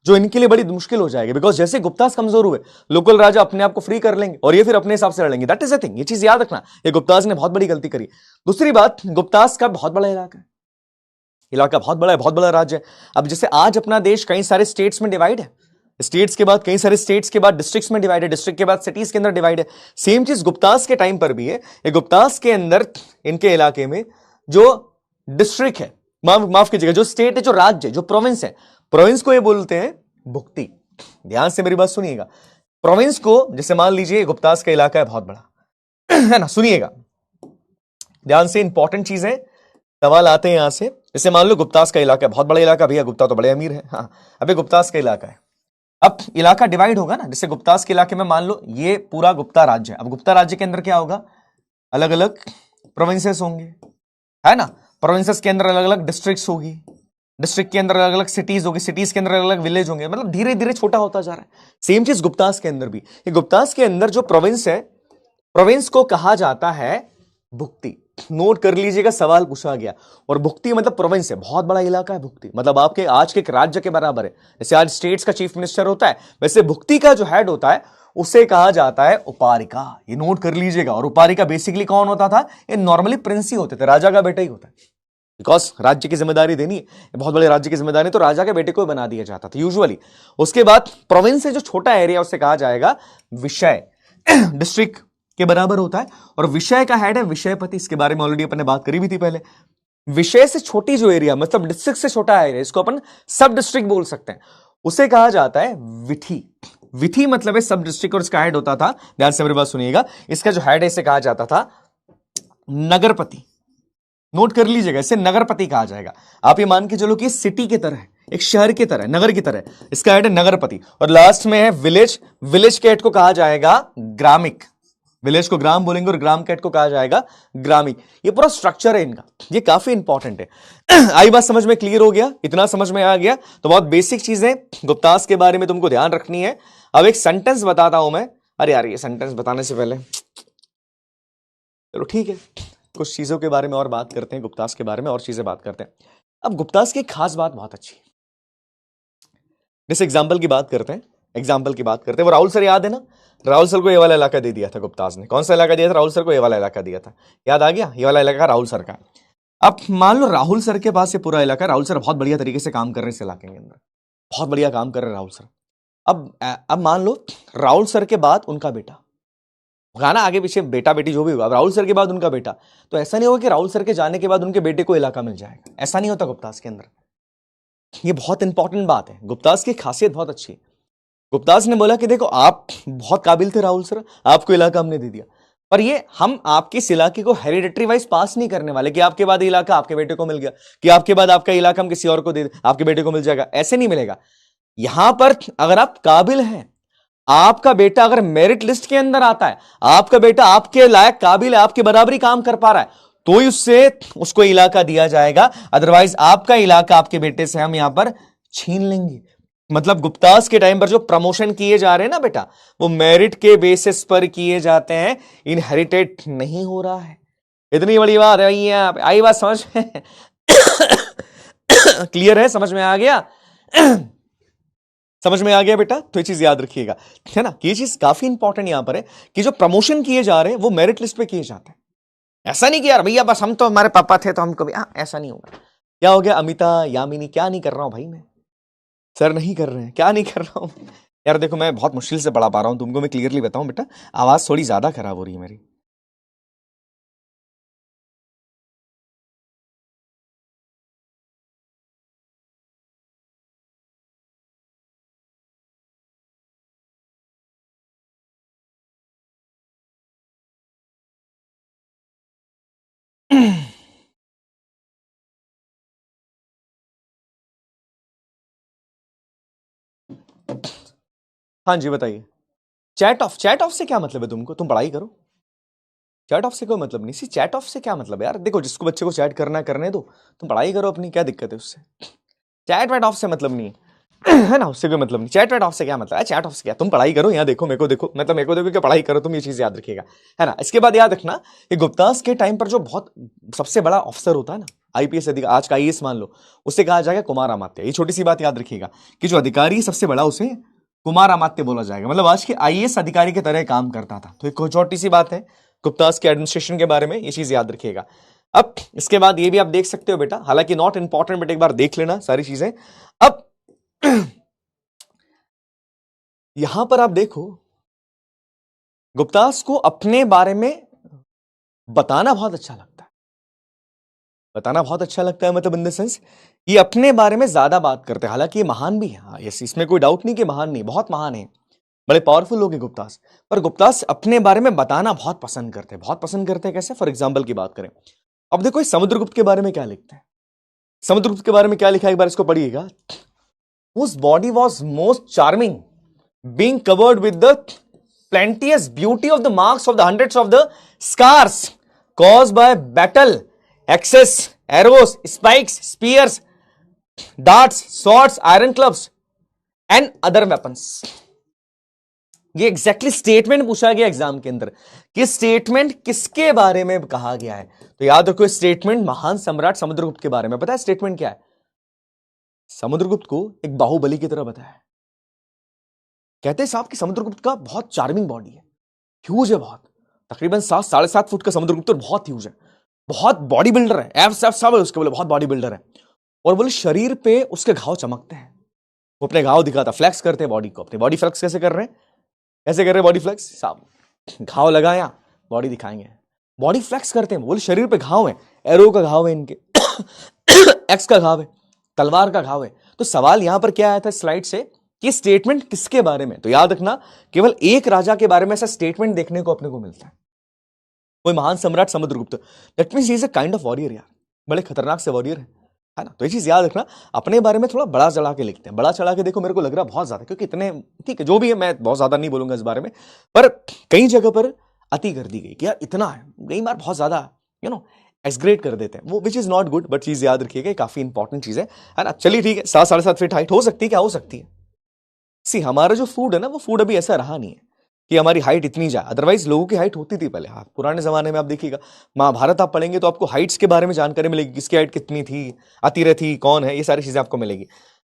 जो इनके लिए बड़ी मुश्किल हो जाएगी, बिकॉज जैसे गुप्तास कमजोर हुए लोकल राजा अपने आप को फ्री कर लेंगे और ये फिर अपने हिसाब से लड़ेंगे। दैट इज अ थिंग, ये चीज याद रखना, ये गुप्तास ने बहुत बड़ी गलती करी। दूसरी बात, गुप्तास का बहुत बड़ा इलाका है, इलाका बहुत बड़ा है, बहुत बड़ा राज्य है। अब जैसे आज अपना देश कई सारे स्टेट्स में डिवाइड है, स्टेट्स के बाद कई सारे स्टेट्स के बाद डिस्ट्रिक्ट्स में डिवाइड है, डिस्ट्रिक्ट के बाद सिटीज के अंदर डिवाइड है। सेम चीज गुप्तास के टाइम पर भी है। ये गुप्तास के अंदर इनके इलाके में जो डिस्ट्रिक्ट है, माफ कीजिएगा, जो स्टेट है, जो राज्य है, जो प्रोविंस है, प्रोविंस को ये बोलते हैं भुक्ति। ध्यान से मेरी बात सुनिएगा, प्रोविंस को जैसे मान लीजिए गुप्तास का इलाका है बहुत बड़ा है ना, सुनिएगा ध्यान से, इंपॉर्टेंट चीज है, सवाल आते हैं यहां से। जैसे मान लो गुप्तास का इलाका है, बहुत बड़ा इलाका, भैया गुप्ता तो बड़े अमीर है, हाँ अबे गुप्तास का इलाका है। अब इलाका डिवाइड होगा ना, जैसे गुप्तास के इलाके में मान लो ये पूरा गुप्ता राज्य है। अब गुप्ता राज्य के अंदर क्या होगा? अलग अलग प्रोविंसेस होंगे, है ना, प्रोविंसेस के अंदर अलग अलग डिस्ट्रिक्ट्स होगी, डिस्ट्रिक्ट के अंदर अलग अलग सिटीज होगी, सिटीज के अंदर अलग अलग विलेज होंगे, मतलब धीरे धीरे छोटा होता जा रहा है। सेम चीज गुप्तास के अंदर भी, ये गुप्तास के अंदर जो प्रोविंस है, प्रोविंस को कहा जाता है भुक्ति। नोट कर लीजिएगा, सवाल पूछा गया। और भुक्ति मतलब प्रोविंस है, बहुत बड़ा इलाका है भुक्ति, मतलब आपके आज के एक राज्य के बराबर है। जैसे आज स्टेट्स का चीफ मिनिस्टर होता है, वैसे भुक्ति का जो हेड होता है उसे कहा जाता है उपारिका। ये नोट कर लीजिएगा। और उपारिका बेसिकली कौन होता था? ये नॉर्मली प्रिंस ही होते थे, राजा का बेटा ही होता है। बिकॉज राज्य की जिम्मेदारी देनी है, बहुत बड़े राज्य की जिम्मेदारी, तो राजा के बेटे को बना दिया जाता था यूजुअली। उसके बाद प्रोविंस से जो छोटा एरिया उसे कहा जाएगा विषय। डिस्ट्रिक्ट के बराबर होता है, और विषय का हेड है विषयपति। इसके बारे में ऑलरेडी अपन ने बात करी भी थी पहले। विषय से छोटी जो एरिया, मतलब डिस्ट्रिक्ट से छोटा एरिया, इसको अपन सब डिस्ट्रिक्ट बोल सकते हैं, उसे कहा जाता है विथी। विथी मतलब है सब डिस्ट्रिक्ट, और इसका हेड होता था, ध्यान से मेरी बात सुनिएगा, इसका जो हेड है इसे कहा जाता था नगरपति। नोट कर लीजिएगा, इसे नगरपति कहा जाएगा। आप ये मान के चलो कि सिटी की तरह है, एक शहर की तरह, नगर की तरह, इसका हेड है नगरपति। और लास्ट में है विलेज। विलेज के हेड को कहा जाएगा ग्रामिक। विलेज को ग्राम बोलेंगे और ग्राम के हेड को कहा जाएगा ग्रामिक। ये पूरा स्ट्रक्चर है इनका, ये काफी इंपॉर्टेंट है। आई बात समझ में, क्लियर हो गया? इतना समझ में आ गया तो बहुत बेसिक चीजें गुप्तास के बारे में तुमको ध्यान रखनी है। अब एक सेंटेंस बताता हूं मैं। अरे यार, ये सेंटेंस बताने से पहले चलो ठीक है, कुछ चीजों के बारे में और बात करते हैं, गुप्तास के बारे में और चीजें बात करते हैं। अब गुप्तास की खास बात बहुत अच्छी है। जैसे एग्जाम्पल की बात करते हैं, वो राहुल सर याद है ना? राहुल सर को ये वाला इलाका दे दिया था गुप्तास ने। कौन सा इलाका दिया था? राहुल सर को ये वाला इलाका दिया था, याद आ गया? ये वाला इलाका राहुल सर का। अब मान लो राहुल सर के पास ये पूरा इलाका, राहुल सर बहुत बढ़िया तरीके से काम कर रहे हैं इस इलाके के अंदर, बहुत बढ़िया काम कर रहे हैं राहुल सर। अब मान लो राहुल सर के बाद उनका बेटा, गाना आगे पीछे बेटा बेटी जो भी होगा, अब राहुल सर के बाद उनका बेटा, तो ऐसा नहीं होगा कि राहुल सर के जाने के बाद उनके बेटे को इलाका मिल जाएगा, ऐसा नहीं होता गुप्तास के अंदर। ये बहुत इंपॉर्टेंट बात है, गुप्तास की खासियत बहुत अच्छी है। गुप्तास ने बोला कि देखो, आप बहुत काबिल थे राहुल सर, आपको इलाका हमने दे दिया, पर ये हम आपके इस इलाके को हेरिडेटरी वाइज पास नहीं करने वाले कि आपके बाद इलाका आपके बेटे को मिल गया, कि आपके बाद आपका इलाका हम किसी और को दे, आपके बेटे को मिल जाएगा, ऐसे नहीं मिलेगा। यहां पर अगर आप काबिल हैं, आपका बेटा अगर मेरिट लिस्ट के अंदर आता है, आपका बेटा आपके लायक काबिल है, आपके बराबरी काम कर पा रहा है, तो ही उसको इलाका दिया जाएगा। अदरवाइज आपका इलाका आपके बेटे से हम यहां पर छीन लेंगे। मतलब गुप्तास के टाइम पर जो प्रमोशन किए जा रहे हैं ना बेटा, वो मेरिट के बेसिस पर किए जाते हैं, इनहेरिटेड नहीं हो रहा है। इतनी बड़ी बात है, आई बात समझ में? क्लियर है? समझ में आ गया? समझ में आ गया बेटा? तो ये चीज याद रखिएगा, है ना, कि ये चीज काफी इंपॉर्टेंट यहां पर है कि जो प्रमोशन किए जा रहे हैं वो मेरिट लिस्ट पे किए जाते हैं। ऐसा नहीं कि यार भैया बस हम तो हमारे पापा थे तो हम कभी, ऐसा नहीं होगा। क्या हो गया अमिता, यामिनी, क्या नहीं कर रहा हूं भाई मैं? सर नहीं कर रहे हैं, क्या नहीं कर रहा हूं यार? देखो मैं बहुत मुश्किल से पढ़ा पा रहा हूं तुमको, मैं क्लियरली बताऊं बेटा, आवाज थोड़ी ज्यादा खराब हो रही है मेरी। हाँ जी बताइए। चैट ऑफ से क्या मतलब है तुमको? तुम पढ़ाई करो, चैट ऑफ से कोई मतलब नहीं। सी चैट ऑफ से क्या मतलब है यार? देखो, जिसको बच्चे को चैट करना है करने दो, तुम पढ़ाई करो अपनी, क्या दिक्कत है उससे? चैट वैट ऑफ से मतलब नहीं है, है ना, उससे कोई मतलब नहीं। चैट वैट ऑफ से क्या मतलब है? चैट ऑफ से क्या, तुम पढ़ाई करो, यहाँ देखो, मेरे को देखो, मतलब मेरे को देखो कि पढ़ाई करो तुम, ये चीज याद रखिएगा, है ना। इसके बाद याद रखना कि गुप्तास के टाइम पर जो बहुत सबसे बड़ा ऑफिसर होता है ना, आईपीएस अधिकारी, आज का आईएएस मान लो, उसे कहा जाएगा कुमार अमात्य। ये छोटी सी बात याद रखिएगा कि जो अधिकारी सबसे बड़ा, उसे कुमार अमात्य बोला जाएगा। मतलब आज के आईएएस अधिकारी की तरह काम करता था। तो एक छोटी सी बात है गुप्तास के एडमिनिस्ट्रेशन के बारे में, ये चीज याद रखिएगा। अब इसके बाद ये भी आप देख सकते हो बेटा, हालांकि नॉट इंपॉर्टेंट, बट एक बार देख लेना सारी चीजें। अब यहां पर आप देखो, गुप्तास को अपने बारे में बताना बहुत अच्छा लगता है। बताना बहुत अच्छा लगता है मतलब इन द सेंस, ये अपने बारे में ज्यादा बात करते हैं। हालांकि ये महान भी है, यस, इसमें कोई डाउट नहीं कि महान नहीं, बहुत महान है, बड़े पावरफुल लोग हैं गुप्तास। पर गुप्तास अपने बारे में बताना बहुत पसंद करते हैं। बहुत पसंद करते हैं कैसे? फॉर एग्जाम्पल की बात करें, अब देखो इस समुद्रगुप्त के बारे में क्या लिखते हैं। समुद्रगुप्त के बारे में क्या लिखा है, एक बार इसको पढ़िएगा। Whose body was most charming, being covered with the plenteous beauty of the marks of the hundreds of the scars caused by battle, axes, arrows, spikes, spears, darts, swords, iron clubs and other weapons। ये exactly statement पूछा गया exam के अंदर कि statement किसके बारे में कहा गया है। तो याद रखो, स्टेटमेंट महान सम्राट समुद्रगुप्त के बारे में। पता है स्टेटमेंट क्या है? समुद्रगुप्त को एक बाहुबली की तरह बताया। कहते हैं साहब कि समुद्रगुप्त का बहुत चार्मिंग बॉडी है, ह्यूज है बहुत, तकरीबन 7 साढ़े 7 फुट का समुद्रगुप्त, और बहुत ह्यूज है। बहुत बॉडी बिल्डर है, एब्स एब्स सब है उसके, बोले बहुत बॉडी बिल्डर है, और बोले शरीर पे उसके घाव चमकते हैं, वो अपने घाव दिखाता, फ्लैक्स करते हैं बॉडी को, अपनी बॉडी फ्लैक्स कैसे कर रहे हैं, कैसे कर रहे हैं बॉडी फ्लैक्स, साहब घाव लगाया बॉडी दिखाएंगे, बॉडी फ्लैक्स करते हैं, बोले शरीर पे घाव है, एरो का घाव है इनके, एक्स का घाव है, तलवार का घाव है। तो सवाल यहां पर क्या आया था स्लाइड से कि स्टेटमेंट किसके बारे में, तो याद रखना केवल एक राजा के बारे में ऐसा स्टेटमेंट देखने को अपने को मिलता है, कोई महान सम्राट Samudragupta, that means he is a kind of warrior यार, बड़े खतरनाक से वॉरियर है ना। तो ये चीज याद रखना, अपने बारे में थोड़ा बड़ा चढ़ा के लिखते हैं, बड़ा चढ़ा के देखो मेरे को लग रहा बहुत ज्यादा, क्योंकि इतने ठीक है जो भी है, मैं बहुत ज्यादा नहीं बोलूंगा इस बारे में, पर कई जगह पर अति कर दी गई कि यार इतना है, कई बार बहुत ज्यादा एक्सग्रेट कर देते हैं वो, which is not good, but चीज याद रखिएगा काफी इंपॉर्टेंट चीज है ना। चलिए ठीक है, 7-7.5 फीट हाइट हो सकती है, क्या हो सकती है, सी हमारा जो फूड है ना, वो फूड अभी ऐसा रहा नहीं है कि हमारी हाइट इतनी जाए, अदरवाइज लोगों की हाइट होती थी पहले, हाँ पुराने जमाने में आप देखिएगा, महाभारत आप पढ़ेंगे तो आपको हाइट्स के बारे में जानकारी मिलेगी, किसकी हाइट कितनी थी, अतिरथ थी, कौन है, ये सारी चीजें आपको मिलेगी।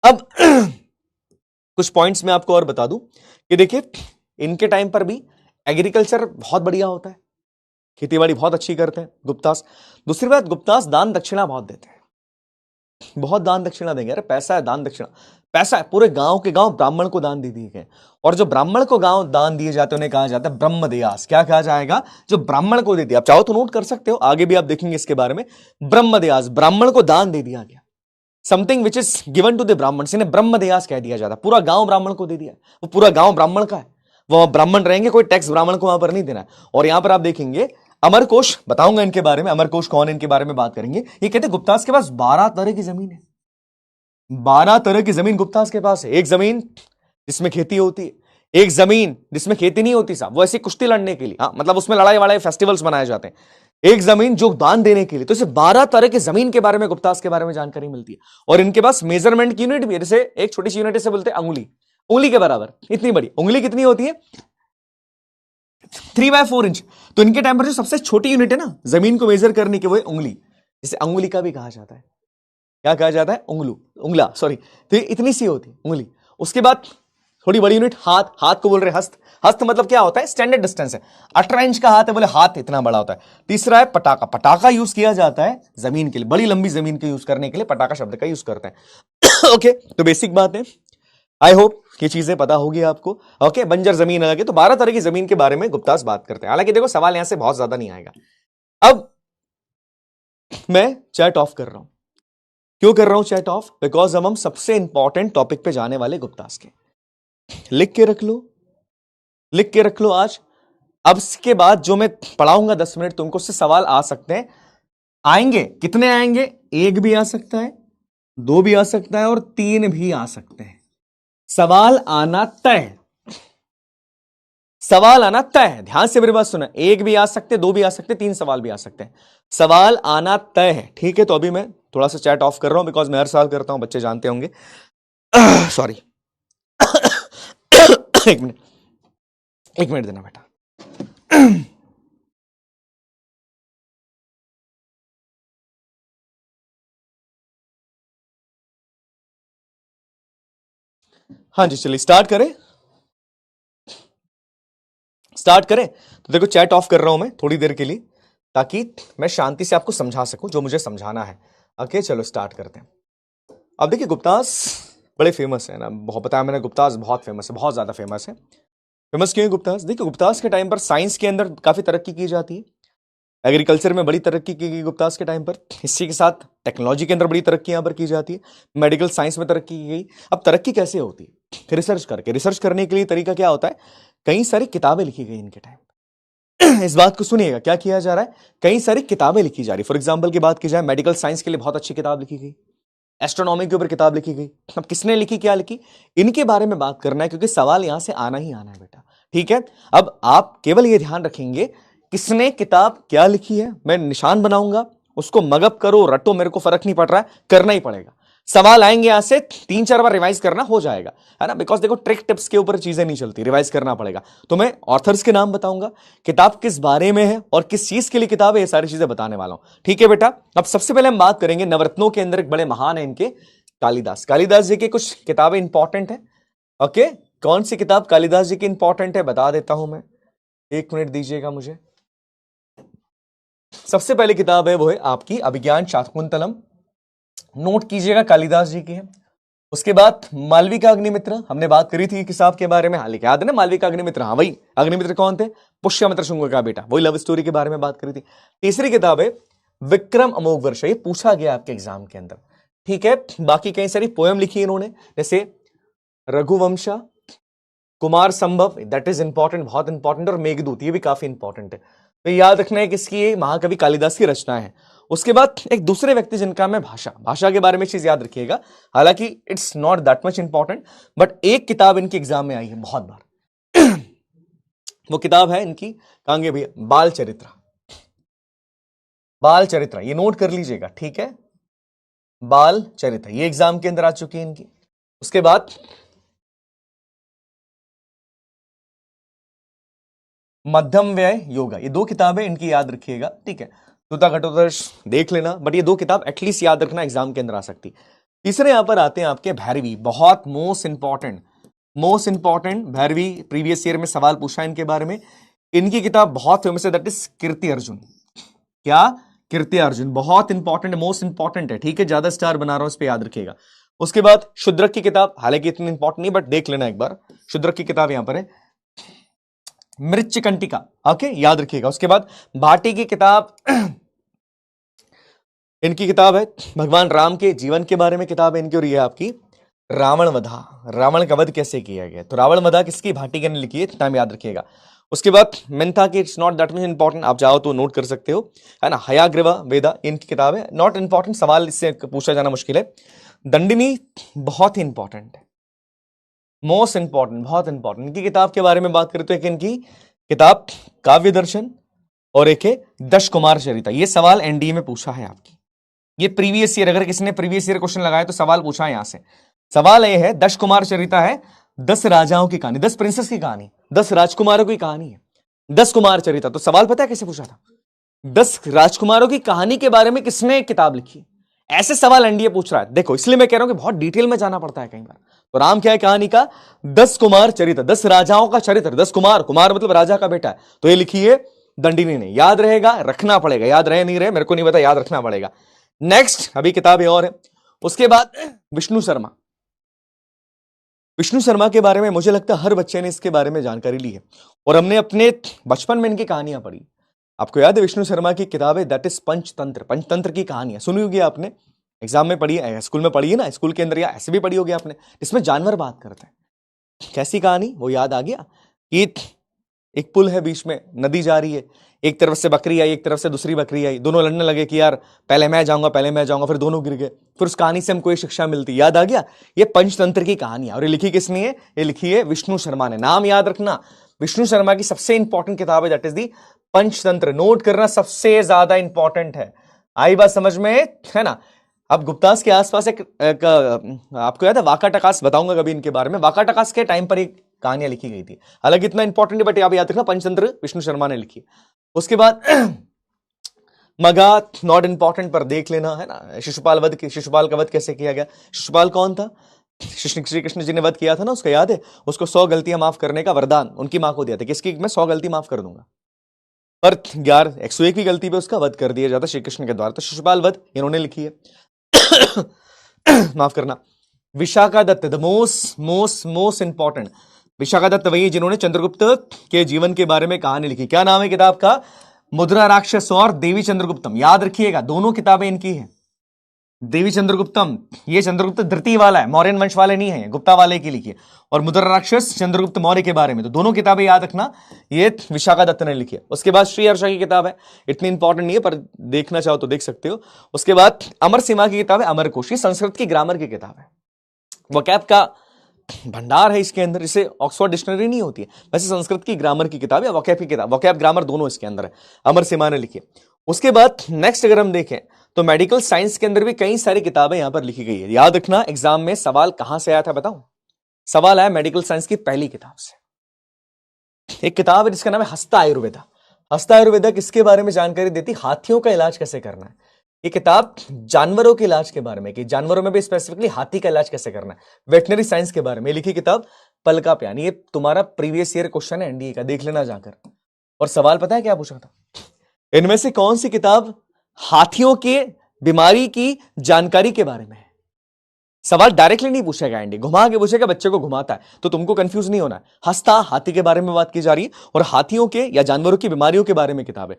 अब कुछ पॉइंट्स मैं आपको और बता दूं कि देखिए इनके टाइम पर भी एग्रीकल्चर बहुत बढ़िया होता है, खेतीबाड़ी बहुत अच्छी करते हैं गुप्तास। दूसरी बात, गुप्तास दान दक्षिणा बहुत देते हैं, बहुत दान दक्षिणा देंगे, अरे पैसा है, दान दक्षिणा पैसा है, पूरे गांव के गांव ब्राह्मण को दान दे दिए गए, और जो ब्राह्मण को गांव दान दिए जाते हैं उन्हें कहा जाता है ब्रह्मदयास। क्या कहा जाएगा, जो ब्राह्मण को दे दिया, आप चाहो तो नोट कर सकते हो, आगे भी आप देखेंगे इसके बारे में, ब्रह्मदयास, ब्राह्मण को दान दे दिया गया, something which is given to the Brahmin, इन्हें ब्रह्मदयास कह दिया जाता, पूरा गांव ब्राह्मण को दे दिया, वो पूरा गांव ब्राह्मण का है, वो ब्राह्मण रहेंगे, कोई टैक्स ब्राह्मण को वहां पर नहीं देना है। और यहां पर आप देखेंगे अमरकोश, बताऊंगा इनके बारे में, अमरकोश कौन है इनके बारे में बात करेंगे। ये कहते हैं गुप्तास के पास 12 तरह की जमीन है, 12 तरह की जमीन गुप्तास के पास है। एक जमीन जिसमें खेती होती है, एक जमीन जिसमें खेती नहीं होती साहब, वो ऐसी कुश्ती लड़ने के लिए, हाँ मतलब उसमें लड़ाई वड़ाई फेस्टिवल्स मनाए जाते हैं, एक जमीन जो दान देने के लिए। तो इसे 12 तरह की जमीन के बारे में, गुप्तास के बारे में जानकारी मिलती है। और इनके पास मेजरमेंट की यूनिट भी है, जैसे एक छोटी सी यूनिट इसे बोलते हैं अंगुली, उंगली के बराबर इतनी बड़ी उंगली कितनी होती है, 3/4 इंच। तो इनके टाइम पर जो सबसे छोटी यूनिट है ना जमीन को मेजर करने की, वो है उंगली, जिसे अंगुली का भी कहा जाता है। क्या कहा जाता है, उंगला सॉरी, तो ये इतनी सी होती है उंगली। उसके बाद थोड़ी बड़ी यूनिट हाथ, हाथ को बोल रहे हस्त, हस्त मतलब क्या होता है, स्टैंडर्ड डिस्टेंस है, 18 इंच का हाथ है, बोले हाथ इतना बड़ा होता है। तीसरा है पटाखा, पटाखा यूज किया जाता है जमीन के लिए, बड़ी लंबी जमीन के यूज करने के लिए पटाखा शब्द का यूज करते हैं। ओके तो बेसिक बात है, आई होप ये चीजें पता होगी आपको। ओके बंजर जमीन अलग है, तो 12 तरह की जमीन के बारे में गुप्तास बात करते हैं। हालांकि देखो सवाल यहां से बहुत ज्यादा नहीं आएगा। अब मैं चैट ऑफ कर रहा हूं, क्यों कर रहा हूं चैट ऑफ, बिकॉज हम सबसे इंपॉर्टेंट टॉपिक पे जाने वाले गुप्तास के, लिख के रख लो, लिख के रख लो आज। अब इसके बाद जो मैं पढ़ाऊंगा 10 मिनट, तुमको उससे सवाल आ सकते हैं, आएंगे कितने आएंगे, एक भी आ सकता है, 2 भी आ सकता है, और 3 भी आ सकते हैं। सवाल आना तय, सवाल आना तय है, ध्यान से मेरी बात सुना, एक भी आ सकते, 2 भी आ सकते, 3 सवाल भी आ सकते हैं, सवाल आना तय है। ठीक है तो अभी मैं थोड़ा सा चैट ऑफ कर रहा हूं, बिकॉज मैं हर साल करता हूं, बच्चे जानते होंगे। सॉरी एक मिनट, एक मिनट देना बेटा। हाँ जी चलिए स्टार्ट करें, स्टार्ट करें। तो देखो चैट ऑफ कर रहा हूं मैं थोड़ी देर के लिए, ताकि मैं शांति से आपको समझा सकूं जो मुझे समझाना है। ओके चलो स्टार्ट करते हैं। अब देखिए गुप्तास बड़े फेमस है ना, बहुत बताया मैंने, गुप्तास बहुत फेमस है, बहुत ज्यादा फेमस है। फेमस क्यों है गुप्तास, देखिए गुप्तास के टाइम पर साइंस के अंदर काफी तरक्की की जाती है, एग्रीकल्चर में बड़ी तरक्की की गई गुप्तास के टाइम पर, इसी के साथ टेक्नोलॉजी के अंदर बड़ी तरक्की यहां पर की जाती है, मेडिकल साइंस में तरक्की की गई। अब तरक्की कैसे होती है, रिसर्च करके, रिसर्च करने के लिए तरीका क्या होता है, कई सारी किताबें लिखी गई इनके टाइम। इस बात को सुनिएगा, क्या किया जा रहा है, कई सारी किताबें लिखी जा रही। फॉर एग्जाम्पल की बात की जाए, मेडिकल साइंस के लिए बहुत अच्छी किताब लिखी गई, एस्ट्रोनॉमी के ऊपर किताब लिखी गई। अब किसने लिखी, क्या लिखी, इनके बारे में बात करना है, क्योंकि सवाल यहां से आना ही आना है बेटा। ठीक है अब आप केवल ये ध्यान रखेंगे किसने किताब क्या लिखी है, मैं निशान बनाऊंगा, उसको मगअप करो रटो, मेरे को फर्क नहीं पड़ रहा है, करना ही पड़ेगा। सवाल आएंगे यहां से 3-4 बार रिवाइज करना हो जाएगा, है ना, बिकॉज देखो ट्रिक टिप्स के ऊपर चीजें नहीं चलती, रिवाइज करना पड़ेगा। तो मैं ऑथर्स के नाम बताऊंगा, किताब किस बारे में है और किस चीज के लिए किताब है, ये सारी चीजें बताने वाला हूं। ठीक है बेटा, अब सबसे पहले हम बात करेंगे नवरत्नों के अंदर एक बड़े महान है इनके, कालिदास। कालिदास जी की कुछ किताबें इंपॉर्टेंट है। ओके कौन सी किताब कालिदास जी की इंपॉर्टेंट है बता देता हूं मैं, 1 मिनट दीजिएगा मुझे। सबसे पहले किताब है वो है आपकी अभिज्ञान शाकुंतलम, नोट कीजिएगा कालिदास जी की है। उसके बाद मालविका अग्निमित्र, हमने बात करी थी किताब के बारे में, हालांकि याद है ना मालविका अग्निमित्र, हाँ वही अग्निमित्र कौन थे, पुष्यमित्र शुंग का बेटा, वही लव स्टोरी के बारे में बात करी थी। तीसरी किताब है विक्रम अमोघ वर्ष, ये पूछा गया आपके एग्जाम के अंदर, ठीक है। बाकी कई सारी पोएम लिखी इन्होंने, जैसे रघुवंशा, कुमार संभव, दैट इज इंपॉर्टेंट, बहुत इंपॉर्टेंट, और मेघदूत, ये भी काफी इंपॉर्टेंट है। तो याद रखना है किसकी, महाकवि कालिदास की रचना है। उसके बाद एक दूसरे व्यक्ति जिनका मैं भाषा के बारे में चीज याद रखिएगा, हालांकि it's not that much important, but एक किताब इनकी एग्जाम में आई है बहुत बार वो किताब है इनकी, कहेंगे भैया बाल चरित्र, बाल चरित्र, ये नोट कर लीजिएगा, ठीक है, बाल चरित्र, ये एग्जाम के अंदर आ चुकी है इनकी। उसके बाद मध्यम व्यय योगा, ये दो किताबें इनकी याद रखिएगा, ठीक है। तुता घटोत्कच देख लेना, बट ये दो किताब एटलीस्ट याद रखना, एग्जाम के अंदर आ सकती। तीसरे यहां पर आते हैं आपके भैरवी, बहुत most important Bhairavi, previous year में सवाल पूछा इनके बारे में। इनकी किताब बहुत फेमस है, दैट इज कीर्ति अर्जुन। क्या, कीर्ति अर्जुन, बहुत इंपॉर्टेंट, मोस्ट इंपॉर्टेंट है, ठीक है, ज्यादा स्टार बना रहा हूं, इस पे याद रखिएगा। उसके बाद शूद्रक की किताब, हालांकि इतनी इंपॉर्टेंट नहीं, बट देख लेना एक बार, शूद्रक की किताब यहां पर है, मृच्छकंटिका, ओके, याद रखिएगा। उसके बाद भाटी की किताब इनकी किताब है भगवान राम के जीवन के बारे में किताब है इनकी, और ये आपकी रावण वधा, रावण का वध कैसे किया गया, तो रावण वधा किसकी, भाटी ने लिखी है, नाम याद रखिएगा। उसके बाद मेंथा की, it's not that much important, आप चाहो तो नोट कर सकते हो, है ना। हयाग्रीवा वेदा इनकी किताब है, नॉट इंपॉर्टेंट, सवाल इससे पूछा जाना मुश्किल है। दंडिनी बहुत ही इंपॉर्टेंट है, मोस्ट इंपॉर्टेंट, बहुत इंपॉर्टेंट। इनकी किताब के बारे में बात करें तो एक इनकी किताब काव्य दर्शन, और एक है दश कुमार चरिता, ये सवाल एनडीए में पूछा है आपकी, ये प्रीवियस ईयर, अगर किसी ने प्रीवियस ईयर क्वेश्चन लगाया तो सवाल पूछा है यहां से। सवाल ये है, दश कुमार चरिता है 10 राजाओं की कहानी, 10 प्रिंसेस की कहानी, 10 राजकुमारों की कहानी है, 10 कुमार चरिता। तो सवाल पता है कैसे पूछा था, 10 राजकुमारों की कहानी के बारे में किसने किताब लिखी, ऐसे सवाल एनडीए पूछ रहा है। देखो इसलिए मैं कह रहा हूं कि बहुत डिटेल में जाना पड़ता है कई बार। तो नाम क्या है कहानी का, 10 कुमार चरित्र, 10 राजाओं का चरित्र, 10 कुमार, कुमार मतलब राजा का बेटा है, तो ये लिखी है दंडिनी ने, याद रहेगा, रखना पड़ेगा, याद रहे नहीं रहे मेरे को नहीं पता, याद रखना पड़ेगा। नेक्स्ट अभी किताब और है। उसके बाद विष्णु शर्मा, विष्णु शर्मा के बारे में मुझे लगता है हर बच्चे ने इसके बारे में जानकारी ली है, और हमने अपने बचपन में इनकी कहानियां पढ़ी। आपको याद है विष्णु शर्मा की किताब है, दैट इज पंचतंत्र, पंचतंत्र की कहानियां सुनी होगी आपने, एग्जाम में पढ़ी है, स्कूल में पढ़ी है ना, स्कूल के अंदर या ऐसे भी पढ़ी होगी आपने, इसमें जानवर बात करते हैं। कैसी कहानी, वो याद आ गया कि एक पुल है, बीच में नदी जा रही है, एक तरफ से बकरी आई, एक तरफ से दूसरी बकरी आई, दोनों लड़ने लगे कि यार पहले मैं जाऊंगा, पहले मैं जाऊंगा, फिर दोनों गिर गए, फिर उस कहानी से हमको ये शिक्षा मिलती, याद आ गया। ये पंचतंत्र की कहानी है, और ये लिखी किसने है, ये लिखी है विष्णु शर्मा ने। नाम याद रखना, विष्णु शर्मा की सबसे इंपॉर्टेंट किताब है, that is the Panchatantra, note करना, सबसे ज्यादा इंपॉर्टेंट है। आई बात समझ में, है ना। अब गुप्तास के आसपास एक आपको याद है वाकाटकास, बताऊंगा कभी इनके बारे में, वाकाटकास के टाइम पर एक कहानियां लिखी गई थी, हालांकि इतना इंपॉर्टेंट है, बट आप याद रखना पंचतंत्र विष्णु शर्मा ने लिखी। उसके बाद मगा, नॉट इंपॉर्टेंट पर देख लेना, है ना। शिशुपाल वध, शिशुपाल का वध कैसे किया गया, शिशुपाल कौन था, श्री कृष्ण जी ने वध किया था ना, उसका याद है, उसको 100 गलतियां माफ करने का वरदान उनकी मां को दिया था, किसकी, मैं 100 गलती माफ कर दूंगा, पर 101 की गलती पे उसका वध कर दिया जाता श्री कृष्ण के द्वारा। तो शिशुपाल वध इन्होंने लिखी है माफ करना। Vishakha Datta, the most important, Vishakha Datta वही जिन्होंने चंद्रगुप्त के जीवन के बारे में कहानी लिखी। क्या नाम है किताब का, मुद्रा राक्षस और देवी चंद्रगुप्तम, याद रखिएगा, दोनों किताबें इनकी हैं। देवी चंद्रगुप्तम, ये चंद्रगुप्त द्वितीय वाला है, मौर्यन वंश वाले नहीं है, गुप्ता वाले की लिखी है, और मुद्रा राक्षस चंद्रगुप्त मौर्य के बारे में, तो दोनों किताबें याद रखना, ये विशाखा दत्त ने लिखी है। उसके बाद श्री हर्षा की किताब है, इतनी इंपॉर्टेंट नहीं है, पर देखना चाहो तो देख सकते हो। उसके बाद अमर सीमा की किताब है, अमरकोश, संस्कृत की ग्रामर की किताब है, वोकैब का भंडार है इसके अंदर, इसे ऑक्सफोर्ड डिक्शनरी नहीं होती है, वैसे संस्कृत की ग्रामर की किताब है, वोकैब की किताब, वोकैब ग्रामर दोनों इसके अंदर है, अमर सीमा ने लिखी है। उसके बाद नेक्स्ट अगर हम देखें तो मेडिकल साइंस के अंदर भी कई सारी किताबें यहां पर लिखी गई है। याद रखना, एग्जाम में सवाल कहां से आया था बताऊं, सवाल आया मेडिकल साइंस की पहली किताब से। एक किताब है जिसका नाम है हस्ता आयुर्वेदा। हस्ता आयुर्वेदा किसके बारे में जानकारी देती, हाथियों का इलाज कैसे करना है। ये किताब जानवरों के इलाज के बारे में, कि जानवरों में भी स्पेसिफिकली हाथी का इलाज कैसे करना है, वेटनरी साइंस के बारे में लिखी किताब पलका प्यान। ये तुम्हारा प्रीवियस ईयर क्वेश्चन है एनडीए का, देख लेना जाकर। और सवाल पता है क्या पूछा था, इनमें से कौन सी किताब हाथियों के बीमारी की जानकारी के बारे में है? सवाल डायरेक्टली नहीं पूछेगा एंडी, घुमा के पूछेगा, बच्चे को घुमाता है, तो तुमको कंफ्यूज नहीं होना है। हंसता हाथी के बारे में बात की जा रही है और हाथियों के या जानवरों की बीमारियों के बारे में किताब है।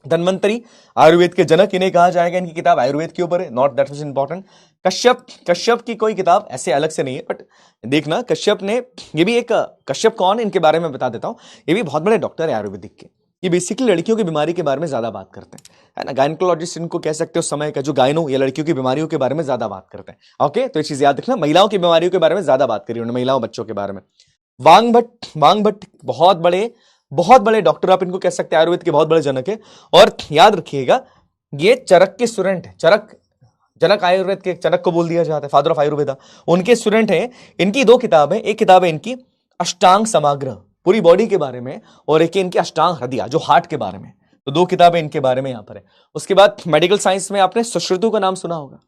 धन्वंतरी आयुर्वेद के जनक इन्हें कहा जाएगा। इनकी किताब आयुर्वेद के ऊपर है, not that much important. Kashyap की कोई किताब ऐसे अलग से नहीं है, बट देखना कश्यप ने, ये भी एक, कश्यप कौन है इनके बारे में बता देता हूं। ये भी बहुत बड़े डॉक्टर है आयुर्वेदिक के। ये बेसिकली लड़कियों की बीमारी के बारे में ज्यादा बात करते हैं, है ना। गायनकोलॉजिस्ट इनको कह सकते हो, समय का जो गायनो या लड़कियों की बीमारियों के बारे में ज्यादा बात करते हैं। ओके, तो ये चीज याद रखना, महिलाओं की बीमारियों के बारे में ज्यादा बात करी उन्होंने, महिलाओं बच्चों के बारे में। वांग भट्ट बहुत बड़े डॉक्टर, आप इनको कह सकते हैं, आयुर्वेद के बहुत बड़े जनक है। और याद रखिएगा, ये चरक के स्टूडेंट है। जनक आयुर्वेद के चरक को बोल दिया जाता है, फादर ऑफ आयुर्वेदा, उनके स्टूडेंट हैं। इनकी दो किताब है, एक किताब है इनकी अष्टांग समाग्र, पूरी बॉडी के बारे में, और एक इनकी अष्टांग हृदय, जो हार्ट के बारे में। तो दो किताबें इनके बारे में यहां पर है। उसके बाद मेडिकल साइंस में आपने सुश्रुतु का नाम सुना होगा।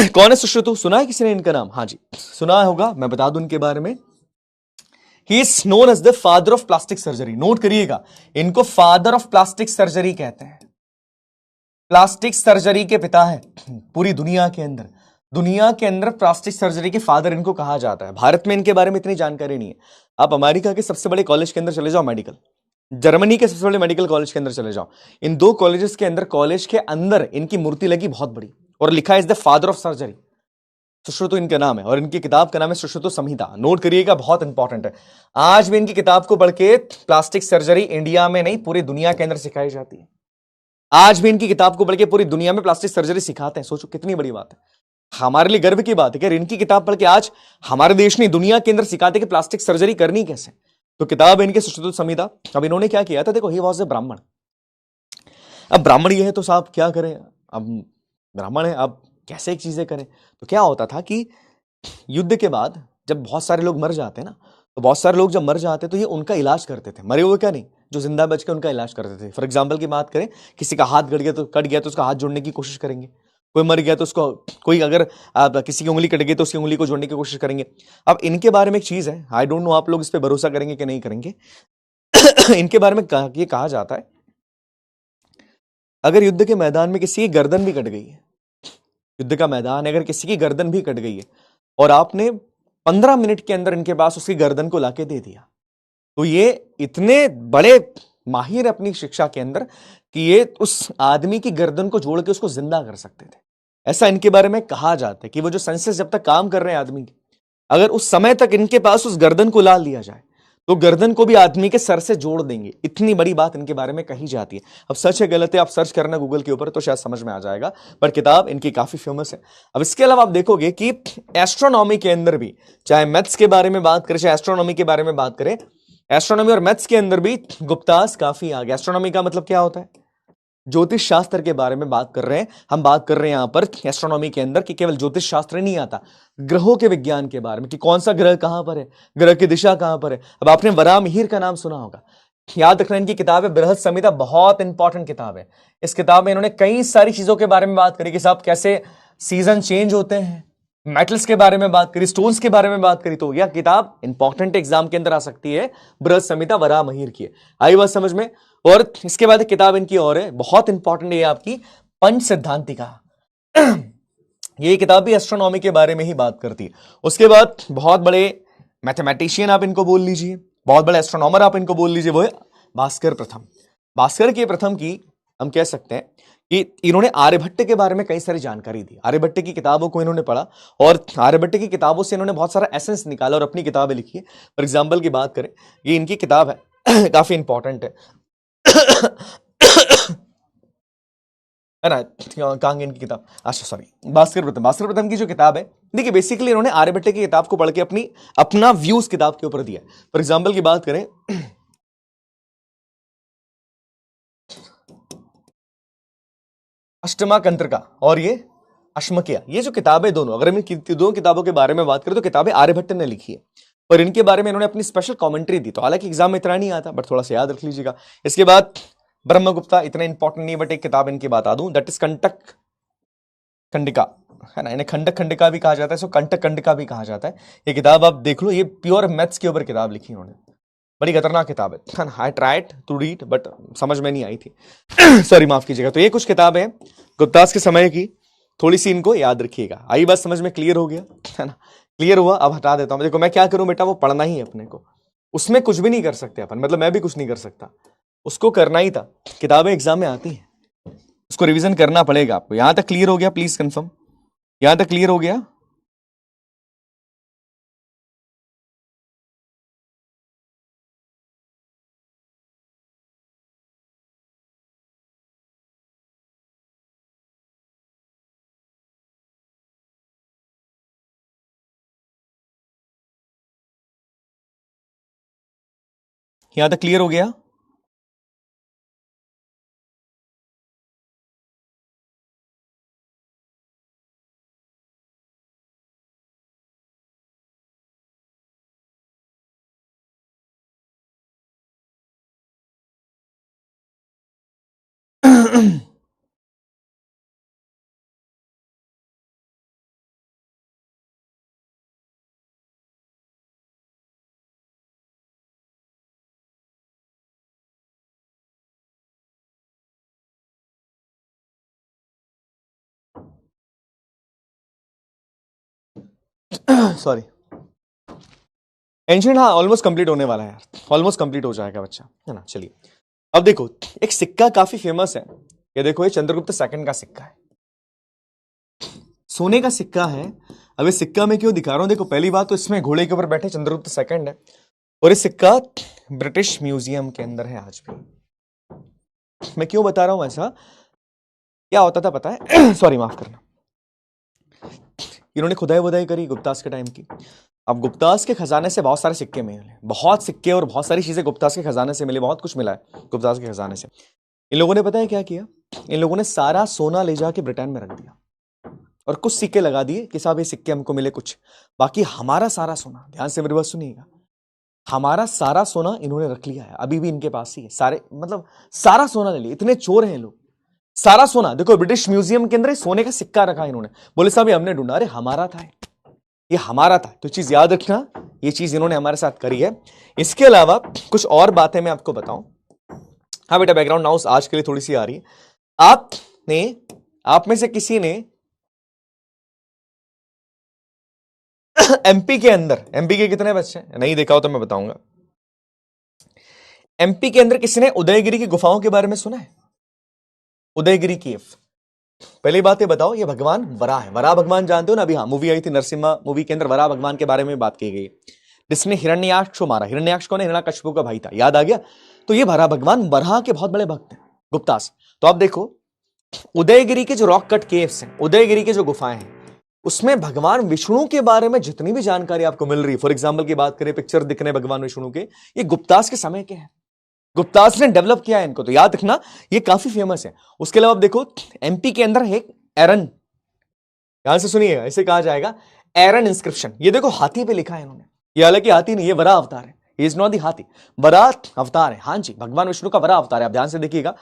कौन है सुश्रुतु, सुना है किसी ने इनका नाम? हाँ जी, सुना होगा, मैं बता दूं इनके बारे में। He is known as the father of plastic surgery. Note करिएगा, इनको फादर ऑफ प्लास्टिक सर्जरी कहते हैं। प्लास्टिक सर्जरी के पिता है पूरी दुनिया के अंदर प्लास्टिक सर्जरी के फादर इनको कहा जाता है। भारत में इनके बारे में इतनी जानकारी नहीं है। आप अमेरिका के सबसे बड़े कॉलेज के अंदर चले जाओ, मेडिकल, जर्मनी के सबसे बड़े मेडिकल कॉलेज के अंदर चले जाओ, इन दो कॉलेजेस के अंदर, कॉलेज के अंदर इनकी मूर्ति लगी बहुत बड़ी, और लिखा है is the father of surgery. Sushruta इनका नाम है, और इनकी किताब का नाम है सुश्रुतु संहिता। नोट करिएगा, बहुत इंपॉर्टेंट है। आज भी इनकी किताब को पढ़ के प्लास्टिक सर्जरी इंडिया में नहीं, पूरी दुनिया के अंदर सिखाई जाती है। आज भी इनकी किताब को पढ़ के पूरी दुनिया में प्लास्टिक सर्जरी सिखाते हैं। सोचो कितनी बड़ी बात है, हमारे लिए गर्व की बात है कि इनकी किताब पढ़ के आज हमारे देश ने, दुनिया के अंदर सिखाते कि प्लास्टिक सर्जरी करनी कैसे। तो किताब इनके सुश्रुतु संहिता। अब इन्होंने क्या किया था, देखो, ही वॉज ए ब्राह्मण। अब ब्राह्मण ये है तो साहब क्या करें, अब ब्राह्मण है, अब कैसे एक चीजें करें। तो क्या होता था कि युद्ध के बाद जब बहुत सारे लोग मर जाते ना, तो बहुत सारे लोग जब मर जाते तो ये उनका इलाज करते थे, मरे हुए क्या नहीं, जो जिंदा बच के उनका इलाज करते थे। फॉर एग्जाम्पल की बात करें, किसी का हाथ कट गया तो उसका हाथ जोड़ने की कोशिश करेंगे, कोई मर गया तो उसको, कोई अगर किसी की उंगली कट गई तो उसकी उंगली को जोड़ने की कोशिश करेंगे। अब इनके बारे में एक चीज है, आई डोंट नो आप लोग इस पर भरोसा करेंगे कि नहीं करेंगे। इनके बारे में ये कहा जाता है, अगर युद्ध के मैदान में किसी की गर्दन भी कट गई है, युद्ध का मैदान अगर किसी की गर्दन भी कट गई है, और आपने 15 मिनट के अंदर इनके पास उसकी गर्दन को लाके दे दिया, तो ये इतने बड़े माहिर अपनी शिक्षा के अंदर कि ये उस आदमी की गर्दन को जोड़ के उसको जिंदा कर सकते थे। ऐसा इनके बारे में कहा जाता है कि वो जो सेंसेस जब तक काम कर रहे हैं आदमी के, अगर उस समय तक इनके पास उस गर्दन को ला लिया जाए तो गर्दन को भी आदमी के सर से जोड़ देंगे। इतनी बड़ी बात इनके बारे में कही जाती है। अब सच है गलत है आप सर्च करना गूगल के ऊपर तो शायद समझ में आ जाएगा, पर किताब इनकी काफी फेमस है। अब इसके अलावा आप देखोगे कि एस्ट्रोनॉमी के अंदर भी, चाहे मैथ्स के बारे में बात करें चाहे एस्ट्रोनॉमी के बारे में बात करें, एस्ट्रोनॉमी और मैथ्स के अंदर भी गुप्तास काफी आ गया। एस्ट्रोनॉमी का मतलब क्या होता है, ज्योतिष शास्त्र के बारे में बात कर रहे हैं हम। बात कर रहे हैं यहां पर एस्ट्रोनॉमी के अंदर कि केवल ज्योतिष शास्त्र नहीं आता, ग्रहों के विज्ञान के बारे में कि कौन सा ग्रह कहां पर है, ग्रह की दिशा कहां पर है। अब आपने वराहमिहिर का नाम सुना होगा, याद रखना इनकी किताब है बृहद संहिता, बहुत इंपॉर्टेंट किताब है। इस किताब में इन्होंने कई सारी चीजों के बारे में बात करी कि साहब कैसे सीजन चेंज होते हैं, मेटल्स के बारे में बात करी, स्टोन्स के बारे में बात करी। तो यह किताब इंपॉर्टेंट एग्जाम के अंदर आ सकती है, बृहद संहिता वराहमिहिर की है। आई बात समझ में। और इसके बाद एक किताब इनकी और है, बहुत इंपॉर्टेंट है आपकी, पंच सिद्धांतिका। ये किताब भी एस्ट्रोनॉमी के बारे में ही बात करती है। उसके बाद बहुत बड़े मैथमेटिशियन आप इनको बोल लीजिए, बहुत बड़े एस्ट्रोनॉमर आप इनको बोल लीजिए, वो है भास्कर प्रथम। भास्कर के प्रथम की हम कह सकते हैं कि इन्होंने आर्यभट्ट के बारे में कई सारी जानकारी दी। आर्यभट्ट की किताबों को इन्होंने पढ़ा और आर्यभट्ट की किताबों से इन्होंने बहुत सारा एसेंस निकाला और अपनी किताबें लिखी है। फॉर एग्जाम्पल की बात करें, ये इनकी किताब है काफी इंपॉर्टेंट है ना, कहां इनकी किताब, अच्छा सॉरी, भास्कर प्रथम की जो किताब है, देखिए बेसिकली इन्होंने आर्यभट्ट की किताब को पढ़ के अपना व्यू उस किताब के ऊपर दिया। फॉर एग्जाम्पल की बात करें, अष्टमा कंट्रिका और ये अश्मकिया, ये जो किताबें दोनों, अगर हम इन दो किताबों के बारे में बात करें तो किताबें आर्यभट्ट ने लिखी है, पर इनके बारे में इन्होंने अपनी स्पेशल कमेंट्री दी। तो हालांकि एग्जाम में इतना नहीं आता, बट थोड़ा सा याद रख लीजिएगा। इसके बाद ब्रह्मगुप्ता, इतना इंपॉर्टेंट नहीं, बट एक किताब इनकी बता दूं, दैट इज कंटक खंडिका, है ना, इन्हें खंडक खंडिका भी कहा जाता है, सो कंटक खंडिका भी कहा जाता है। ये किताब आप देख लो, ये प्योर मैथ्स के ऊपर किताब लिखी इन्होंने। बड़ी खतरनाक किताब है। I tried to read but समझ में नहीं आई थी। सॉरी, माफ कीजिएगा। तो ये कुछ किताबें हैं गुप्तास के समय की, थोड़ी सी इनको याद रखिएगा। आई बात समझ में? क्लियर हो गया है ना? क्लियर हुआ? अब हटा देता हूं। देखो मैं क्या करूं बेटा, वो पढ़ना ही है अपने को, उसमें कुछ भी नहीं कर सकते अपन, मतलब मैं भी कुछ नहीं कर सकता, उसको करना ही था। किताबें एग्जाम में आती हैं, उसको रिवीजन करना पड़ेगा आपको। यहां तक क्लियर हो गया? प्लीज कंफर्म, यहां तक क्लियर हो गया? यहां तक क्लियर हो गया? सॉरी। एंशियंट, हाँ ऑलमोस्ट कंप्लीट होने वाला है यार, ऑलमोस्ट कंप्लीट हो जाएगा बच्चा, है ना? चलिए अब देखो, एक सिक्का काफी फेमस है। ये देखो, ये चंद्रगुप्त सेकंड का सिक्का है, सोने का सिक्का है। अब इस सिक्का में क्यों दिखा रहा हूं? देखो पहली बात तो इसमें घोड़े के ऊपर बैठे चंद्रगुप्त सेकंड है, और ये सिक्का ब्रिटिश म्यूजियम के अंदर है आज भी। मैं क्यों बता रहा हूं ऐसा? क्या होता था पता है? सॉरी माफ करना। इन्होंने खुदाई वुदाई करी गुप्तास के टाइम की। अब गुप्तास के खजाने से बहुत सारे सिक्के मिले, बहुत सिक्के और बहुत सारी चीजें गुप्तास के खजाने से मिले, बहुत कुछ मिला है गुप्तास के खजाने से। इन लोगों ने पता है क्या किया? इन लोगों ने सारा सोना ले जाके ब्रिटेन में रख दिया, और कुछ सिक्के लगा दिए कि साहब ये सिक्के हमको मिले कुछ, बाकी हमारा सारा सोना, ध्यान से मेरी बात सुनिएगा, हमारा सारा सोना इन्होंने रख लिया है, अभी भी इनके पास ही है सारे, मतलब सारा सोना ले लिया। इतने चोर हैं लोग। सारा सोना देखो, ब्रिटिश म्यूजियम के अंदर सोने का सिक्का रखा इन्होंने, बोले साहब ये हमने ढूंढा, अरे हमारा था ये हमारा था। तो चीज याद रखना, ये चीज इन्होंने हमारे साथ करी है। इसके अलावा कुछ और बातें मैं आपको बताऊं। हाँ बेटा, बैकग्राउंड नाउस आज के लिए थोड़ी सी आ रही है। आपने, आप में से किसी ने एमपी के अंदर, एमपी के कितने बच्चे हैं नहीं देखा हो तो मैं बताऊंगा, एमपी के अंदर किसी ने उदयगिरी की गुफाओं के बारे में सुना है? उदयगिरी केव। पहली बात ये बताओ, ये भगवान वराह है, वराह भगवान जानते हो ना? अभी हाँ मूवी आई थी नरसिम्हा, मूवी के अंदर वराह भगवान के बारे में बात की गई, जिसने हिरण्याक्ष को मारा। हिरण्याक्ष कौन है? हिरण्याकश्यप का भाई था, याद आ गया? तो ये वराह भगवान वराह के बहुत बड़े भक्त हैं गुप्तास। तो आप देखो, उदयगिरी के जो रॉक कट केव्स हैं, उदयगिरी के जो गुफाएं हैं, उसमें भगवान विष्णु के बारे में जितनी भी जानकारी आपको मिल रही है, फॉर एग्जाम्पल की बात करें, पिक्चर दिखने भगवान विष्णु के, ये गुप्तास के समय के हैं, गुप्तास ने डेवलप किया है इनको, तो याद रखना ये काफी फेमस है। उसके अलावा आप देखो, एमपी के अंदर एक एरन, ध्यान से सुनिएगा, इसे कहा जाएगा एरन इंस्क्रिप्शन। ये देखो हाथी पे लिखा है इन्होंने, ये हालांकि हाथी नहीं, ये वराह अवतार है, इज नॉट दी हाथी, वराह अवतार है। हाँ जी, भगवान विष्णु का वराह अवतार है। आप ध्यान से देखिएगा,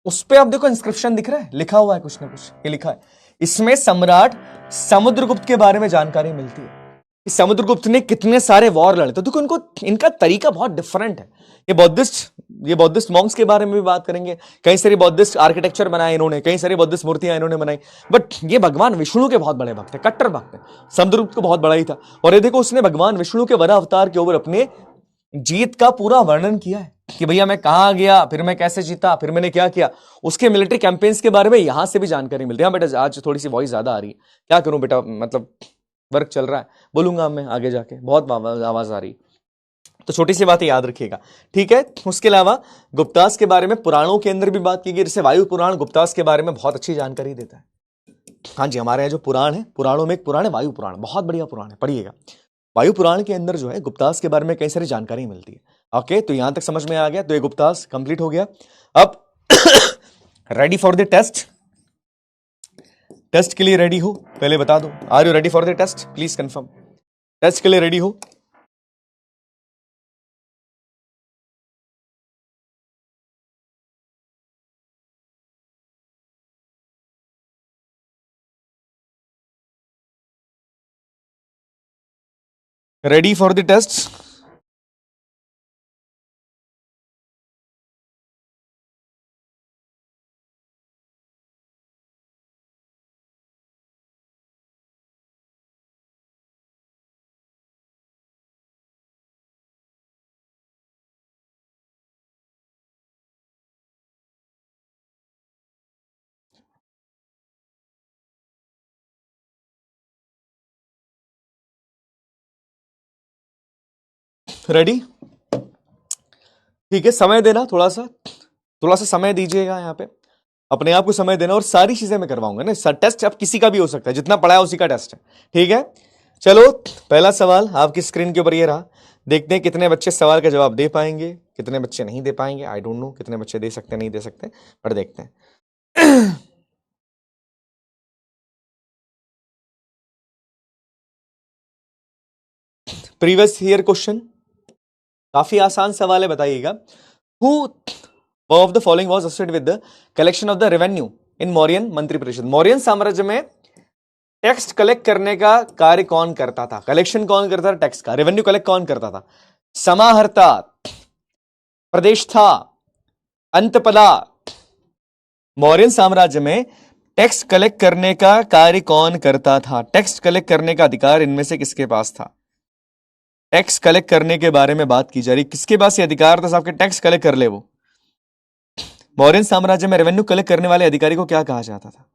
उस पे आप देखो इंस्क्रिप्शन दिख रहा है, लिखा हुआ है कुछ ना कुछ, ये लिखा है, इसमें सम्राट समुद्रगुप्त के बारे में जानकारी मिलती है कि समुद्रगुप्त ने कितने सारे वॉर लड़े। तो देखो इनको, इनका तरीका बहुत डिफरेंट है। ये बौद्धिस्ट मॉन्क्स के बारे में भी बात करेंगे, कई सारी बौद्धिस्ट आर्किटेक्चर बनाए इन्होंने, कई सारी बौद्धिस्ट मूर्तियां इन्होंने बनाई। बट ये भगवान विष्णु के बहुत बड़े भक्त है, कट्टर भक्त है। समुद्रगुप्त को बहुत बड़ा ही था, और ये देखो उसने भगवान विष्णु के वराह अवतार के ऊपर अपने जीत का पूरा वर्णन किया है कि भैया मैं कहां गया, फिर मैं कैसे जीता, फिर मैंने क्या किया। उसके मिलिट्री कैंपेन्स के बारे में यहां से भी जानकारी मिलती है। हाँ बेटा, आज थोड़ी सी वॉइस ज्यादा आ रही है, क्या करूं बेटा, मतलब वर्क चल रहा है, बोलूंगा मैं आगे जाके, बहुत आवाज आ रही। तो छोटी सी बात याद रखिएगा, ठीक है? उसके अलावा गुप्तास के बारे में पुराणों के अंदर भी बात की गई, जैसे वायु पुराण गुप्तास के बारे में बहुत अच्छी जानकारी देता है। हाँ जी, हमारे यहाँ जो पुराण है, पुराणों में एक पुराण है वायु पुराण, बहुत बढ़िया पुराण है, पढ़िएगा। वायु पुराण के अंदर जो है गुप्तास के बारे में कई सारी जानकारी मिलती है। ओके, तो यहां तक समझ में आ गया, तो ये गुप्तास कंप्लीट हो गया। अब ready for the test? Test के लिए रेडी हो? पहले बता दो, are you ready for the test? Please confirm, test के लिए रेडी हो? Ready for the test? Ready? ठीक है, समय देना, थोड़ा सा समय दीजिएगा यहाँ पे, अपने आप को समय देना, और सारी चीजें मैं करवाऊंगा ना। टेस्ट अब किसी का भी हो सकता है, जितना पढ़ा है उसी का टेस्ट है, ठीक है? चलो, पहला सवाल आपकी स्क्रीन के ऊपर ये रहा। देखते हैं कितने बच्चे सवाल का जवाब दे पाएंगे, कितने बच्चे नहीं दे पाएंगे। आई डोंट नो कितने बच्चे दे सकते नहीं दे सकते, पर देखते हैं। प्रीवियस ईयर क्वेश्चन, काफी आसान सवाल है, बताइएगा। Who of the following was associated with the collection of the revenue in Mauryan मंत्री परिषद? मौर्यन साम्राज्य में टैक्स कलेक्ट करने का कार्य कौन करता था? कलेक्शन कौन करता था टैक्स का? रेवेन्यू कलेक्ट कौन करता था? समाहर्ता, प्रदेश था, अंतपदा। मौर्यन साम्राज्य में टैक्स कलेक्ट करने का कार्य कौन करता था? टैक्स कलेक्ट करने का अधिकार इनमें से किसके पास था? टैक्स कलेक्ट करने के बारे में बात की जा रही, किसके पास ये अधिकार था साहब के टैक्स कलेक्ट कर ले वो? मौर्यन साम्राज्य में रेवेन्यू कलेक्ट करने वाले अधिकारी को क्या कहा जाता था?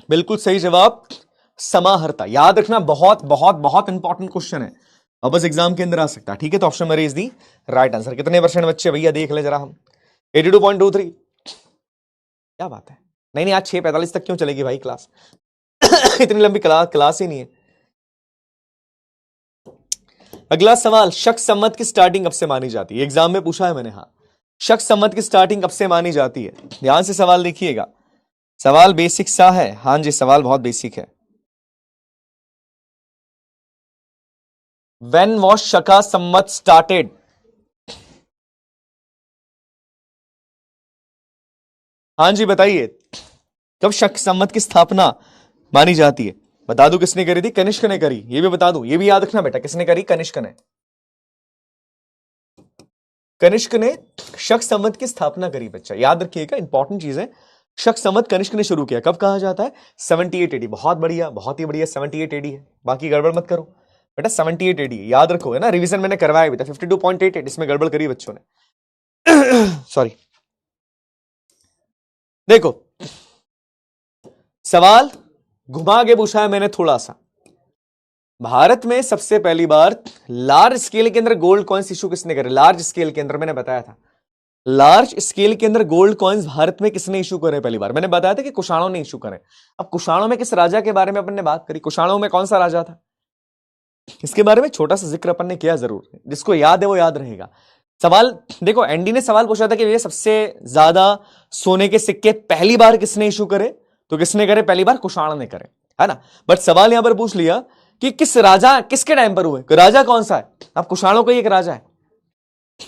बिल्कुल सही जवाब, समाहर्ता। याद रखना, बहुत बहुत बहुत इंपॉर्टेंट क्वेश्चन है, वापस एग्जाम के अंदर आ सकता है, ठीक है? तो option number is the right answer. कितने परसेंट बच्चे भैया देख ले जरा हम? 82.23। क्या बात है, नहीं नहीं, आज 6:45 तक क्यों चलेगी भाई क्लास? इतनी लंबी क्लास ही नहीं है। अगला सवाल, शक सम्मत की स्टार्टिंग कब से मानी जाती है? एग्जाम में पूछा है मैंने, हाँ। शक सम्मत की स्टार्टिंग कब से मानी जाती है? ध्यान से सवाल देखिएगा, सवाल बेसिक सा है। हाँ जी, सवाल बहुत बेसिक है। When was शका सम्मत स्टार्टेड? हाँ जी बताइए, कब शक सम्मत की स्थापना मानी जाती है? बता दूं किसने करी थी? कनिष्क ने करी, ये भी बता दूं, ये भी याद रखना बेटा, किसने करी? कनिष्क ने। कनिष्क ने शक सम्मत की स्थापना करी बच्चा, याद रखिएगा, इंपॉर्टेंट चीज है। शक सम्मत कनिष्क ने शुरू किया, कब कहा जाता है? 78 एडी। बहुत बढ़िया, बहुत ही बढ़िया, 78 एडी है, बाकी गड़बड़ मत करो बेटा, 78 एडी याद रखो, है ना? रिवीजन मैंने करवाया भी था, 52.88, इसमें गड़बड़ करी बच्चों ने। सॉरी। देखो, सवाल घुमा के पूछा है मैंने थोड़ा सा। भारत में सबसे पहली बार लार्ज स्केल के अंदर गोल्ड कॉइन्स इशू किसने करे? लार्ज स्केल के अंदर मैंने बताया था, लार्ज स्केल के अंदर गोल्ड कॉइन्स भारत में किसने इशू करे पहली बार? मैंने बताया था कि कुषाणों ने इशू करे। अब कुषाणों में किस राजा के बारे में अपन ने बात करी? कुषाणों में कौन सा राजा था, इसके बारे में छोटा सा जिक्र अपन ने किया जरूर, जिसको याद है वो याद रहेगा। सवाल देखो, एनडी ने सवाल पूछा था कि ये सबसे ज्यादा सोने के सिक्के पहली बार किसने इशू करे? तो किसने करे पहली बार? कुषाण ने करे, है ना? बट सवाल यहां पर पूछ लिया कि किस राजा, किसके टाइम पर हुए, राजा कौन सा है? अब कुषाणों का ही एक राजा है,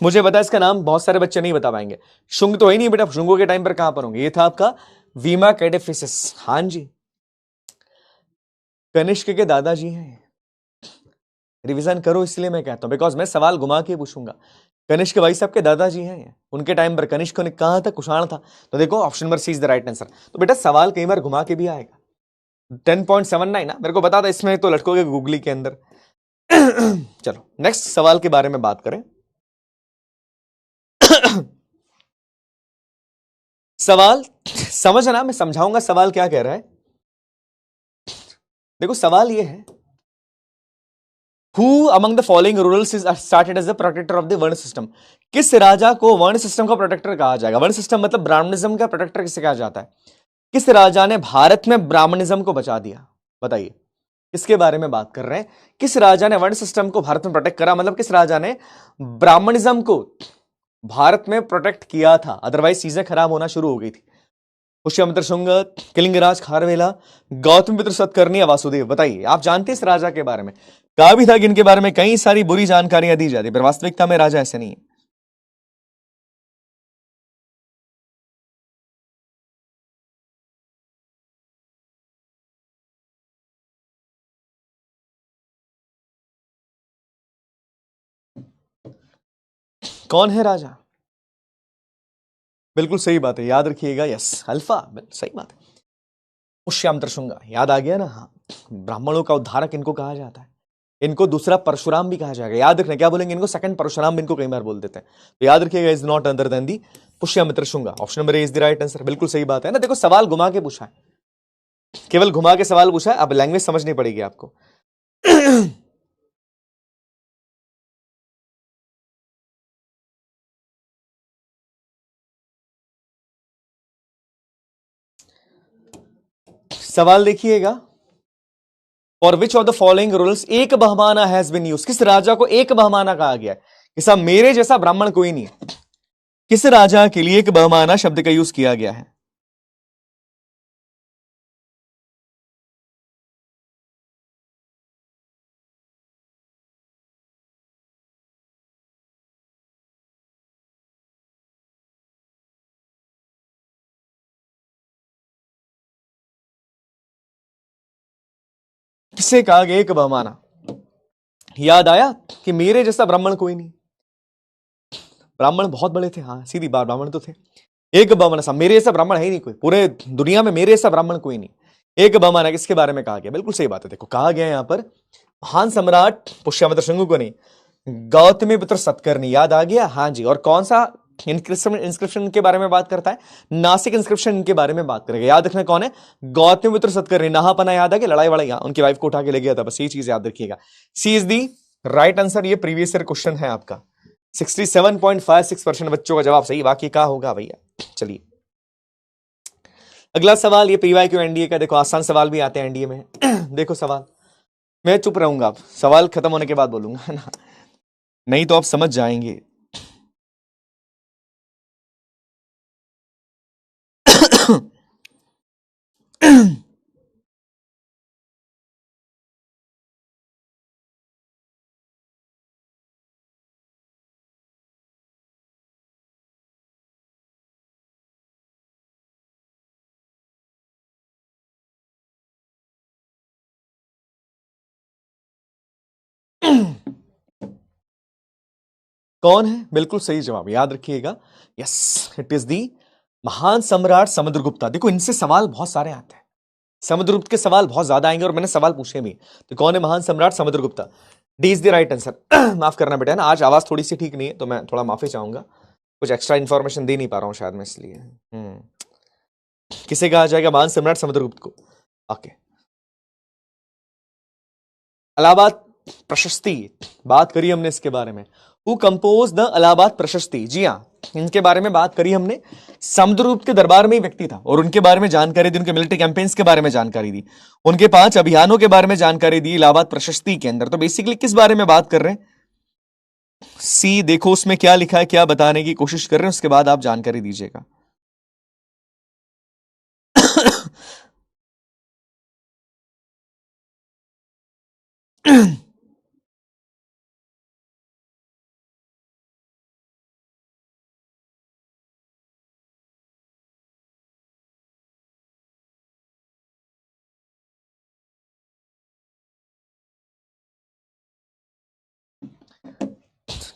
मुझे पता है इसका नाम बहुत सारे बच्चे नहीं बता पाएंगे। शुंग तो ही नहीं बेटा, शुंगों के टाइम पर कहां पर होंगे? ये था आपका वीमा कैडेफिसिस। हाँ जी, कनिष्क के दादाजी हैं। रिवीजन करो, इसलिए मैं कहता हूं, बिकॉज मैं सवाल घुमा के पूछूंगा। कनिष्क भाई साहब के दादाजी हैं, उनके टाइम पर कनिष्क ने कहा था कुषाण था। तो देखो, option number C is the right answer. तो बेटा सवाल कई बार घुमा के भी आएगा। 10.79 ना, मेरे को बता था, इसमें तो लटकोगे गूगली के अंदर। चलो नेक्स्ट सवाल के बारे में बात करें। सवाल समझना, मैं समझाऊंगा सवाल क्या कह रहा है। देखो सवाल ये है, Who among the following rulers is started as the protector of the वर्ण सिस्टम? किस राजा को वर्ण सिस्टम का प्रोटेक्टर कहा जाएगा? वर्ण सिस्टम मतलब ब्राह्मणिज्म का प्रोटेक्टर किसे कहा जाता है? किस राजा ने भारत में ब्राह्मणिज्म को बचा दिया? बताइए, किसके बारे में बात कर रहे हैं? किस राजा ने वर्ण सिस्टम को भारत में प्रोटेक्ट करा, मतलब किस राजा ने ब्राह्मणिज्म को भारत में प्रोटेक्ट किया था? अदरवाइज चीजें खराब होना शुरू हो गई थी। पुष्यमित्र शुंग, कलिंगराज खारवेला, गौतमपुत्र सतकर्णी, वासुदेव। बताइए, आप जानते हैं इस राजा के बारे में? कहा भी था कि इनके बारे में कई सारी बुरी जानकारियां दी जाती, पर वास्तविकता में राजा ऐसे नहीं है। कौन है राजा? बिल्कुल सही बात है, याद रखिएगा, यस, अल्फा, सही बात है, पुष्यमित्र शुंग। याद आ गया ना? हाँ, ब्राह्मणों का उद्धारक इनको कहा जाता है। इनको दूसरा परशुराम भी कहा जाएगा। याद रखना, क्या बोलेंगे इनको, सेकंड परशुराम भी इनको कई बार बोल देते हैं। तो याद रखिएगा, is not other than the Pushyamitra Shunga. Option number A is the right answer. बिल्कुल सही बात है ना। देखो सवाल घुमा के पूछा है, केवल घुमा के सवाल पूछा है, अब लैंग्वेज समझनी पड़ेगी आपको। सवाल देखिएगा, for which of the following rules एक बहमाना हैज बीन यूज। किस राजा को एक बहमाना कहा गया है कि साहब मेरे जैसा ब्राह्मण कोई नहीं है। किस राजा के लिए एक बहमाना शब्द का यूज किया गया है? किसे कहा गया एक बहमाना? याद आया कि मेरे जैसा ब्राह्मण कोई नहीं। ब्राह्मण बहुत बड़े थे, हाँ सीधी बात, ब्राह्मण तो थे। एक बहमाना, साहब मेरे जैसा ब्राह्मण है ही नहीं कोई, पूरे दुनिया में मेरे जैसा ब्राह्मण कोई नहीं। एक बहमाना किसके बारे में कहा गया? बिल्कुल सही बात है। देखो कहा गया यहां पर महान सम्राट पुष्यमित्र शंगु को नहीं, गौतमी पुत्र सतकर्णी। याद आ गया, हाँ जी। और कौन सा इंस्क्रिप्शन के बारे में बात करता है? नासिक इंस्क्रिप्शन के बारे में बात करेगा। याद रखना कौन है, गौतमी पुत्र सतकर्णी। नहापना याद आ गया, लड़ाई वड़ाई, उनकी वाइफ को उठा के ले गया था, बस ये चीज याद रखिएगा। सी इज दी राइट आंसर। ये प्रीवियस ईयर क्वेश्चन है आपका। 67.56% बच्चों का जवाब सही, बाकी क्या होगा भैया। चलिए अगला सवाल, ये पीवाई क्यू एनडीए का। देखो आसान सवाल भी आते हैं एनडीए में। देखो सवाल, मैं चुप रहूंगा, आप सवाल खत्म होने के बाद बोलूंगा ना, नहीं तो आप समझ जाएंगे। कौन है? बिल्कुल सही जवाब, याद रखिएगा। यस, इट इज दी महान सम्राट समुद्रगुप्ता। देखो इनसे सवाल बहुत सारे आते हैं, समुद्रगुप्त के सवाल बहुत ज्यादा आएंगे और मैंने सवाल पूछे भी। तो कौन है महान सम्राट Samudragupta? D is the right answer. माफ करना बेटा ना, आज आवाज थोड़ी सी ठीक नहीं है तो मैं थोड़ा माफी चाहूंगा, कुछ एक्स्ट्रा इंफॉर्मेशन दे नहीं पा रहा हूं शायद मैं, इसलिए। किसे कहा जाएगा महान सम्राट समुद्रगुप्त को? ओके, इलाहाबाद प्रशस्ति, बात करी हमने इसके बारे में। हु कंपोज द इलाहाबाद प्रशस्ति? जी हाँ, इनके बारे में बात करी हमने। समुद्रगुप्त के दरबार में ही व्यक्ति था और उनके बारे में जानकारी दी, उनके मिलिट्री कैंपेन्स के बारे में जानकारी दी, उनके 5 अभियानों के बारे में जानकारी दी इलाहाबाद प्रशस्ति के अंदर। तो बेसिकली किस बारे में बात कर रहे हैं? सी देखो उसमें क्या लिखा है, क्या बताने की कोशिश कर रहे हैं, उसके बाद आप जानकारी दीजिएगा।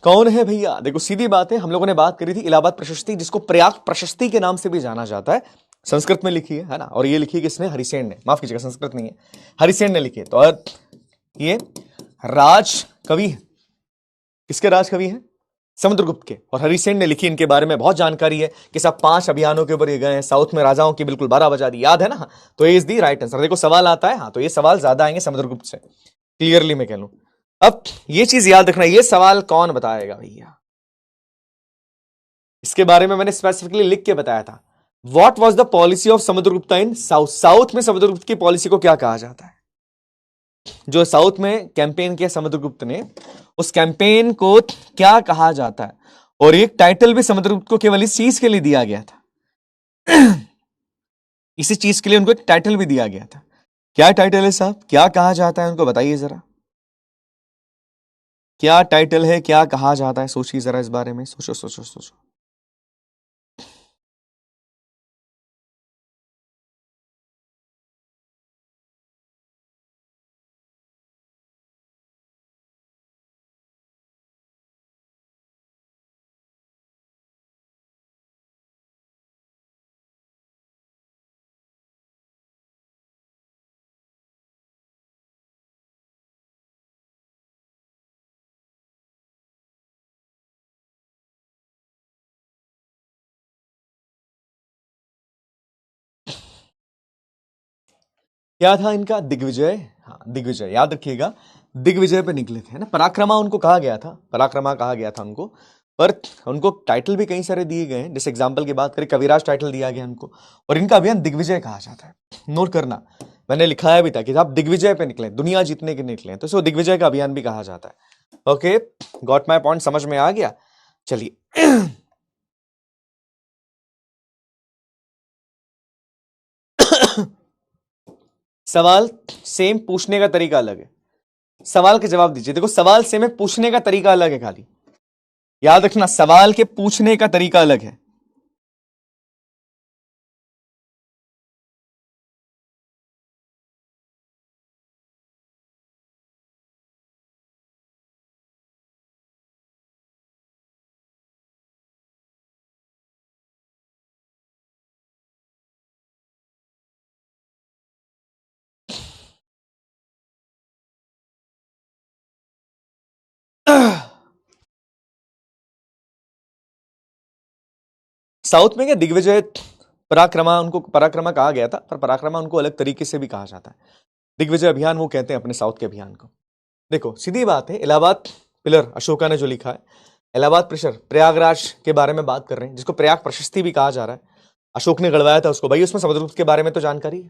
कौन है भैया? देखो सीधी बात है, हम लोगों ने बात करी थी इलाहाबाद प्रशस्ति, जिसको प्रयाग प्रशस्ति के नाम से भी जाना जाता है। संस्कृत में लिखी है ना, और ये लिखी है किसने? हरिसेन ने। माफ कीजिएगा, संस्कृत नहीं है, हरिसेन ने लिखी है। तो और ये राज कवि है, किसके राज कवि है? समुद्रगुप्त के। और हरिसेन ने लिखी, इनके बारे में बहुत जानकारी है कि सब 5 अभियानों के ऊपर ये गए हैं, साउथ में राजाओं की बिल्कुल 12 बजा दी, याद है ना। तो ये इज दी राइट आंसर। देखो सवाल आता है, हाँ तो ये सवाल ज्यादा आएंगे समुद्रगुप्त से, क्लियरली मैं कह लूं। अब ये चीज याद रखना, ये सवाल कौन बताएगा भैया? इसके बारे में मैंने स्पेसिफिकली लिख के बताया था। What was the policy of Samudragupta in south? South में समुद्रगुप्त की पॉलिसी को क्या कहा जाता है? जो साउथ में कैंपेन किया समुद्रगुप्त ने, उस कैंपेन को क्या कहा जाता है? और एक टाइटल भी समुद्रगुप्त को केवल इस चीज के लिए दिया गया था, इसी चीज के लिए उनको एक टाइटल भी दिया गया था। क्या टाइटल है साहब, क्या कहा जाता है उनको, बताइए जरा। क्या टाइटल है, क्या कहा जाता है? सोचिए जरा इस बारे में, सोचो सोचो सोचो। क्या था इनका? दिग्विजय। हाँ, दिग्विजय याद रखिएगा, दिग्विजय पे निकले थे, है ना। पराक्रमा उनको कहा गया था, पराक्रमा कहा गया था उनको, पर उनको टाइटल भी कई सारे दिए गए हैं। जैसे एग्जाम्पल की बात करें, कविराज टाइटल दिया गया उनको, और इनका अभियान दिग्विजय कहा जाता है। नोट करना, मैंने लिखाया भी था कि आप दिग्विजय पे निकले, दुनिया जीतने के निकले, तो इसको दिग्विजय का अभियान भी कहा जाता है। ओके, गॉट माई पॉइंट, समझ में आ गया? चलिए सवाल सेम, पूछने का तरीका अलग है। सवाल के जवाब दीजिए। देखो, सवाल सेम है, पूछने का तरीका अलग है। खाली याद रखना, सवाल के पूछने का तरीका अलग है। साउथ में क्या दिग्विजय पराक्रमा, उनको पराक्रमा कहा गया था, पर पराक्रमा उनको अलग तरीके से भी कहा जाता है। दिग्विजय अभियान वो कहते हैं अपने साउथ के अभियान को। देखो, सीधी बात है, इलाहाबाद पिलर अशोका ने जो लिखा है, इलाहाबाद प्रेशर, प्रयागराज के बारे में बात कर रहे हैं, जिसको प्रयाग प्रशस्ति भी कहा जा रहा है। अशोक ने गढ़वाया था उसको। भाई उसमें समुद्रगुप्त के बारे में तो जानकारी है।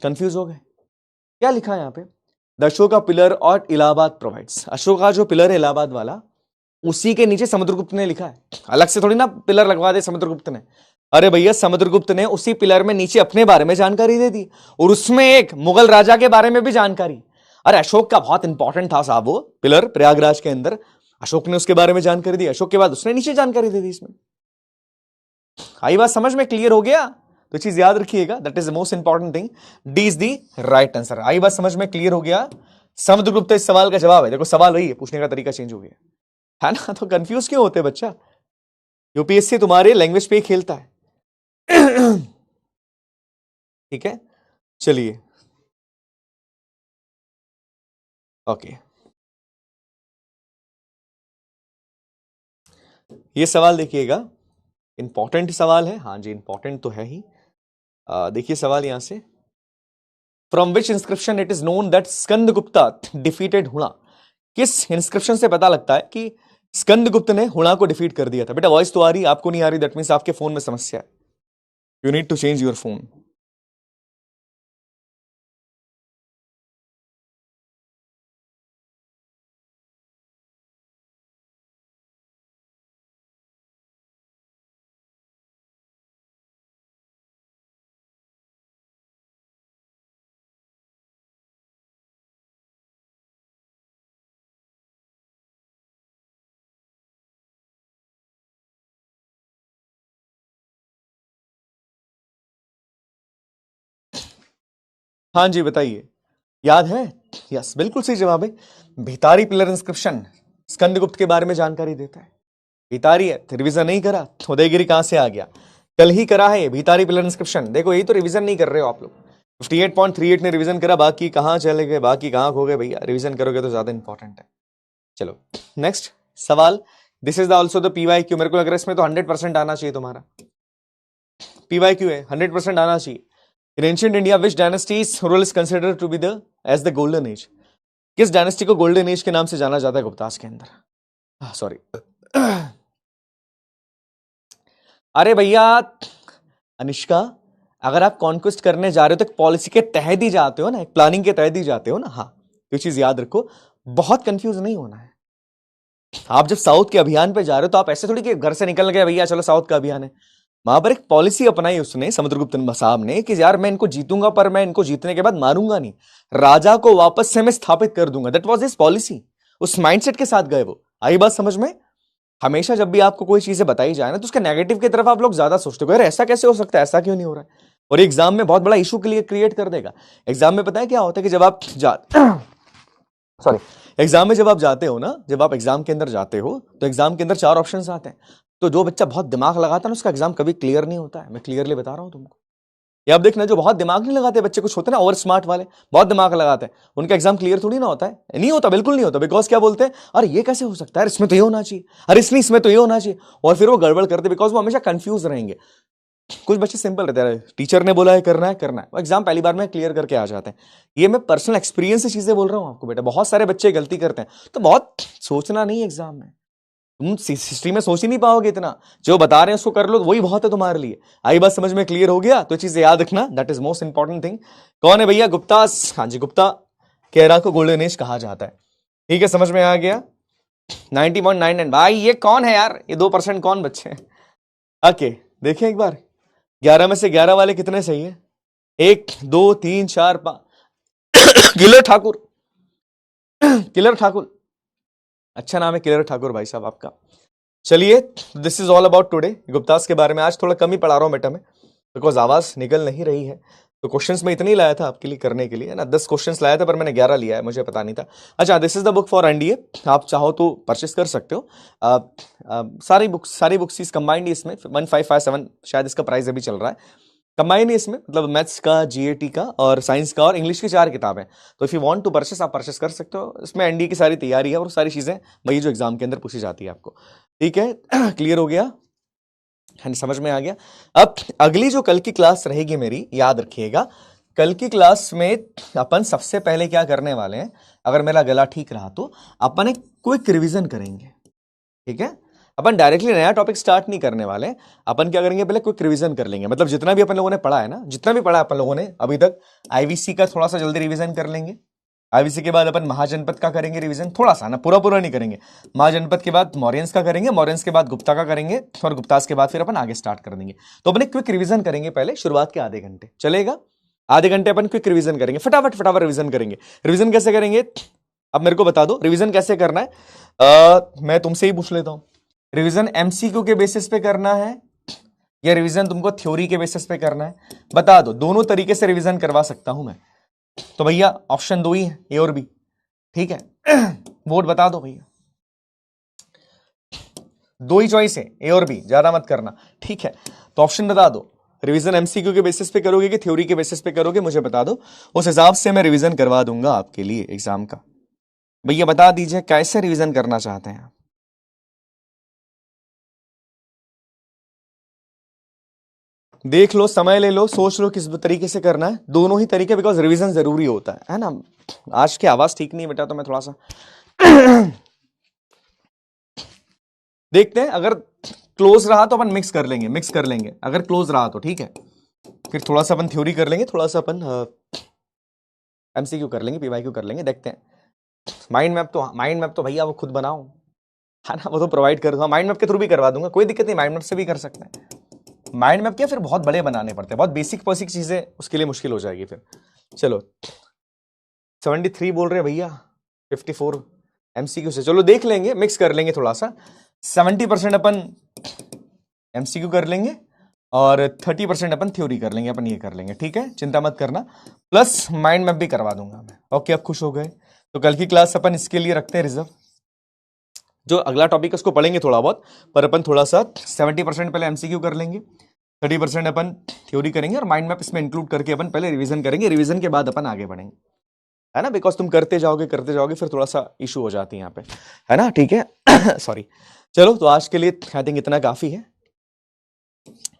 कंफ्यूज हो गए? क्या लिखा है यहाँ पे? द अशोका पिलर और इलाहाबाद प्रोवाइड्स। अशोका जो पिलर है इलाहाबाद वाला, उसी के नीचे समुद्रगुप्त ने लिखा है। अलग से थोड़ी ना पिलर लगवा दे समुद्रगुप्त ने। अरे भैया, समुद्रगुप्त ने उसी पिलर में नीचे अपने बारे में जानकारी दे दी, और उसमें एक मुगल राजा के बारे में भी जानकारी। अरे अशोक का बहुत इंपॉर्टेंट था साहब वो पिलर प्रयागराज के अंदर। अशोक ने उसके बारे में जानकारी दी, अशोक के बाद उसने नीचे जानकारी दे दी इसमें। आई बात समझ में? क्लियर हो गया? तो चीज याद रखिएगा, that is the most important thing. D is the right answer. आई बात समझ में? क्लियर हो गया? समुद्रगुप्त इस सवाल का जवाब है। देखो, सवाल वही है, पूछने का तरीका चेंज हो गया है ना। तो कंफ्यूज क्यों होते बच्चा? यूपीएससी तुम्हारे लैंग्वेज पे ही खेलता है। ठीक है, चलिए ओके। ये सवाल देखिएगा, इंपॉर्टेंट सवाल है। हाँ जी, इंपॉर्टेंट तो है ही। देखिए सवाल यहां से, from which inscription it is known that Skandagupta defeated Huna. किस इंस्क्रिप्शन से पता लगता है कि स्कंदगुप्त ने हुणा को डिफीट कर दिया था? बेटा वॉइस तो आ रही, आपको नहीं आ रही, दैट मीन्स आपके फोन में समस्या है। You need to change your phone. हाँ जी बताइए, याद है? यस, बिल्कुल सही जवाब है। भितारी पिलर इंस्क्रिप्शन स्कंदगुप्त के बारे में जानकारी देता है। भितारी है तो रिवीजन नहीं करा, उदयगिरी कहां से आ गया? कल ही करा है भितारी पिलर इंस्क्रिप्शन। देखो, यही तो रिवीजन नहीं कर रहे हो आप लोग। 58.38 ने रिवीजन करा, बाकी कहां चले गए, बाकी कहां खो गए? भैया रिवीजन करोगे तो ज्यादा इंपॉर्टेंट है। चलो नेक्स्ट सवाल, this is also the PYQ. मेरे को लग रहा है इसमें तो 100% आना चाहिए तुम्हारा। पीवाईक्यू है, 100% आना चाहिए। In ancient India which dynasties rule is considered to be the age the golden age. किस डायनेस्टी को गोल्डन एज के नाम से जाना जाता है गुप्तास के अंदर? सॉरी अरे भैया अनिष्का, अगर आप कॉन्क्वेस्ट करने जा रहे हो तो एक पॉलिसी के तहत ही जाते हो ना, एक प्लानिंग के तहत ही जाते हो ना। हाँ, ये चीज याद रखो, बहुत कंफ्यूज नहीं होना है। आप जब साउथ के अभियान पे जा रहे हो तो आप ऐसे थोड़ी कि घर से निकल गए भैया चलो साउथ का अभियान है। वहां पर एक पॉलिसी अपनाई उसने, समुद्रगुप्त साहब ने, कि यार मैं इनको जीतूंगा, पर मैं इनको जीतने के बाद मारूंगा नहीं, राजा को वापस से मैं स्थापित कर दूंगा। That was his policy. उस माइंडसेट के साथ गए वो। आई बात समझ में? हमेशा जब भी आपको कोई चीजें बताई जाए ना, तो उसका नेगेटिव की तरफ आप लोग ज्यादा सोचते हो, यार ऐसा कैसे हो सकता है, ऐसा क्यों नहीं हो रहा है, और एग्जाम में बहुत बड़ा इशू के लिए क्रिएट कर देगा। एग्जाम में पता है क्या होता है कि जब आप सॉरी एग्जाम में जब आप जाते हो ना, जब आप एग्जाम के अंदर जाते हो तो एग्जाम के अंदर 4 ऑप्शंस आते हैं। तो जो बच्चा बहुत दिमाग लगाता है ना, उसका एग्जाम कभी क्लियर नहीं होता है। मैं क्लियरली बता रहा हूं तुमको। ये आप देखना, जो बहुत दिमाग नहीं लगाते बच्चे, कुछ होते हैं ना ओवर स्मार्ट वाले, बहुत दिमाग लगाते हैं, उनका एग्जाम क्लियर थोड़ी ना होता है। नहीं होता, बिल्कुल नहीं होता। बिकॉज क्या बोलते हैं, अरे ये कैसे हो सकता है, इसमें तो ये होना चाहिए, अरे इसमें तो ये होना चाहिए, और फिर वो गड़बड़ करते, बिकॉज वो हमेशा कंफ्यूज रहेंगे। कुछ बच्चे सिंपल रहते हैं, टीचर ने बोला है करना है करना है, वो एग्जाम पहली बार में क्लियर करके आ जाते हैं। ये मैं पर्सनल एक्सपीरियंस से चीजें बोल रहा हूँ आपको बेटा, बहुत सारे बच्चे गलती करते हैं। तो बहुत सोचना नहीं एग्जाम में, तुम हिस्ट्री में सोच ही नहीं पाओगे इतना, जो बता रहे हैं उसको कर लो, वही बहुत है तुम्हारे लिए। आई बात समझ में, क्लियर हो गया? तो चीज याद रखना, that is most important thing. कौन है भैया? गुप्ता। हाँ जी, गुप्ता केरा को गोल्डन एज कहा जाता है। ठीक है, समझ में आ गया। 90.99 भाई, ये कौन है यार? ये 2% कौन बच्चे हैं? ओके, देखें एक बार, 11 में से 11 वाले कितने सही है? 1 2 3 4 5। किलर ठाकुर, किलर ठाकुर, अच्छा नाम है किलर ठाकुर भाई साहब आपका। चलिए, this is all about today. Guptas के बारे में आज थोड़ा कम ही पढ़ा रहा हूं बेटा मैं, बिकॉज आवाज निकल नहीं रही है। तो क्वेश्चंस में इतने ही लाया था आपके लिए करने के लिए, है ना। 10 क्वेश्चंस लाया था पर मैंने 11 लिया है, मुझे पता नहीं था। अच्छा, this is the book for NDA, आप चाहो तो परचेस कर सकते हो। सारी बुक्स इस कंबाइंड इसमें 1557 शायद इसका प्राइस अभी चल रहा है। कंबाइन है इसमें, मतलब मैथ्स का, जीएटी का और साइंस का और इंग्लिश की 4 किताबें। तो if you want to purchase, आप परचेस कर सकते हो। इसमें एनडीए की सारी तैयारी है और सारी चीजें वही जो एग्जाम के अंदर पूछी जाती है आपको। ठीक है, क्लियर हो गया? हाँ, समझ में आ गया। अब अगली जो कल की क्लास रहेगी मेरी, याद रखिएगा, कल की क्लास में अपन सबसे पहले क्या करने वाले हैं, अगर मेरा गला ठीक रहा तो अपन एक क्विक रिवीजन करेंगे। ठीक है, अपन डायरेक्टली नया टॉपिक स्टार्ट नहीं करने वाले। अपन क्या करेंगे, पहले क्विक रिवीजन कर लेंगे, मतलब जितना भी अपन लोगों ने पढ़ा है ना, जितना भी पढ़ा है अपन लोगों ने अभी तक, आईवीसी का थोड़ा सा जल्दी रिवीजन कर लेंगे। आईवीसी के बाद अपन महाजनपद का करेंगे रिवीजन, थोड़ा सा ना, पूरा पूरा नहीं करेंगे। महाजनपद के बाद मौर्यंस का करेंगे, मौर्यंस के बाद गुप्ता का करेंगे, और गुप्तास के बाद फिर अपन आगे स्टार्ट कर देंगे। तो अपन एक क्विक रिवीजन करेंगे पहले, शुरुआत के आधे घंटे चलेगा। आधे घंटे अपन क्विक रिवीजन करेंगे, फटाफट फटाफट रिवीजन करेंगे। रिवीजन कैसे करेंगे, अब मेरे को बता दो रिवीजन कैसे करना है। मैं तुमसे ही पूछ लेता हूं, रिवीजन एमसीक्यू के बेसिस पे करना है या रिवीजन तुमको थ्योरी के बेसिस पे करना है? बता दो, दोनों तरीके से रिवीजन करवा सकता हूं मैं। तो भैया ऑप्शन 2 ही है, ए और बी। ठीक है, वोट बता दो भैया, 2 ही चॉइस है, ए और बी, ज्यादा मत करना। ठीक है, तो ऑप्शन बता दो, रिवीजन एमसीक्यू के बेसिस पे करोगे कि थ्योरी के बेसिस पे करोगे, मुझे बता दो, उस हिसाब से मैं रिवीजन करवा दूंगा आपके लिए एग्जाम का। भैया बता दीजिए कैसे रिवीजन करना चाहते हैं आप। देख लो, समय ले लो, सोच लो किस तरीके से करना है, दोनों ही तरीके, बिकॉज रिवीजन जरूरी होता है ना। आज की आवाज ठीक नहीं बेटा, तो मैं थोड़ा सा देखते हैं, अगर क्लोज रहा तो अपन मिक्स कर लेंगे, अगर क्लोज रहा तो ठीक है। फिर थोड़ा सा अपन थ्योरी कर लेंगे, थोड़ा सा अपन एमसीक्यू कर लेंगे, पीवाईक्यू कर लेंगे, देखते हैं। माइंड मैप तो भैया वो खुद बनाओ, है ना, वो तो प्रोवाइड कर दूंगा, माइंड मैप के थ्रू भी करवा दूंगा, कोई दिक्कत नहीं, माइंड मैप से भी कर सकते हैं। माइंड मैप क्या, फिर बहुत बड़े बनाने पड़ते हैं, बहुत बेसिक चीजें उसके लिए मुश्किल हो जाएगी फिर। चलो, 73 बोल रहे भैया, 54 एमसीक्यू से, चलो देख लेंगे, मिक्स कर लेंगे थोड़ा सा। 70% अपन एमसीक्यू कर लेंगे और 30% अपन थ्योरी कर लेंगे, अपन ये कर लेंगे, ठीक है, चिंता मत करना। प्लस माइंड मैप भी करवा दूंगा मैं। ओके, अब खुश हो गए? तो कल की क्लास अपन इसके लिए रखते हैं रिजर्व, जो अगला टॉपिक है उसको पढ़ेंगे थोड़ा बहुत, पर अपन थोड़ा सा 70% पहले एमसीक्यू कर लेंगे, 30% अपन थ्योरी करेंगे और माइंड मैप इसमें इंक्लूड करके अपन पहले रिवीजन करेंगे, रिवीजन के बाद अपन आगे बढ़ेंगे, है ना, बिकॉज तुम करते जाओगे फिर थोड़ा सा इशू हो जाती है यहाँ पे, है ना, ठीक है। सॉरी, चलो, तो आज के लिए आई थिंक इतना काफी है।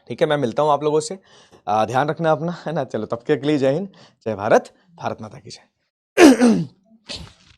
ठीक है, मैं मिलता हूँ आप लोगों से, ध्यान रखना अपना, है ना। चलो, तब के लिए जय हिंद, जय भारत, भारत माता की जय।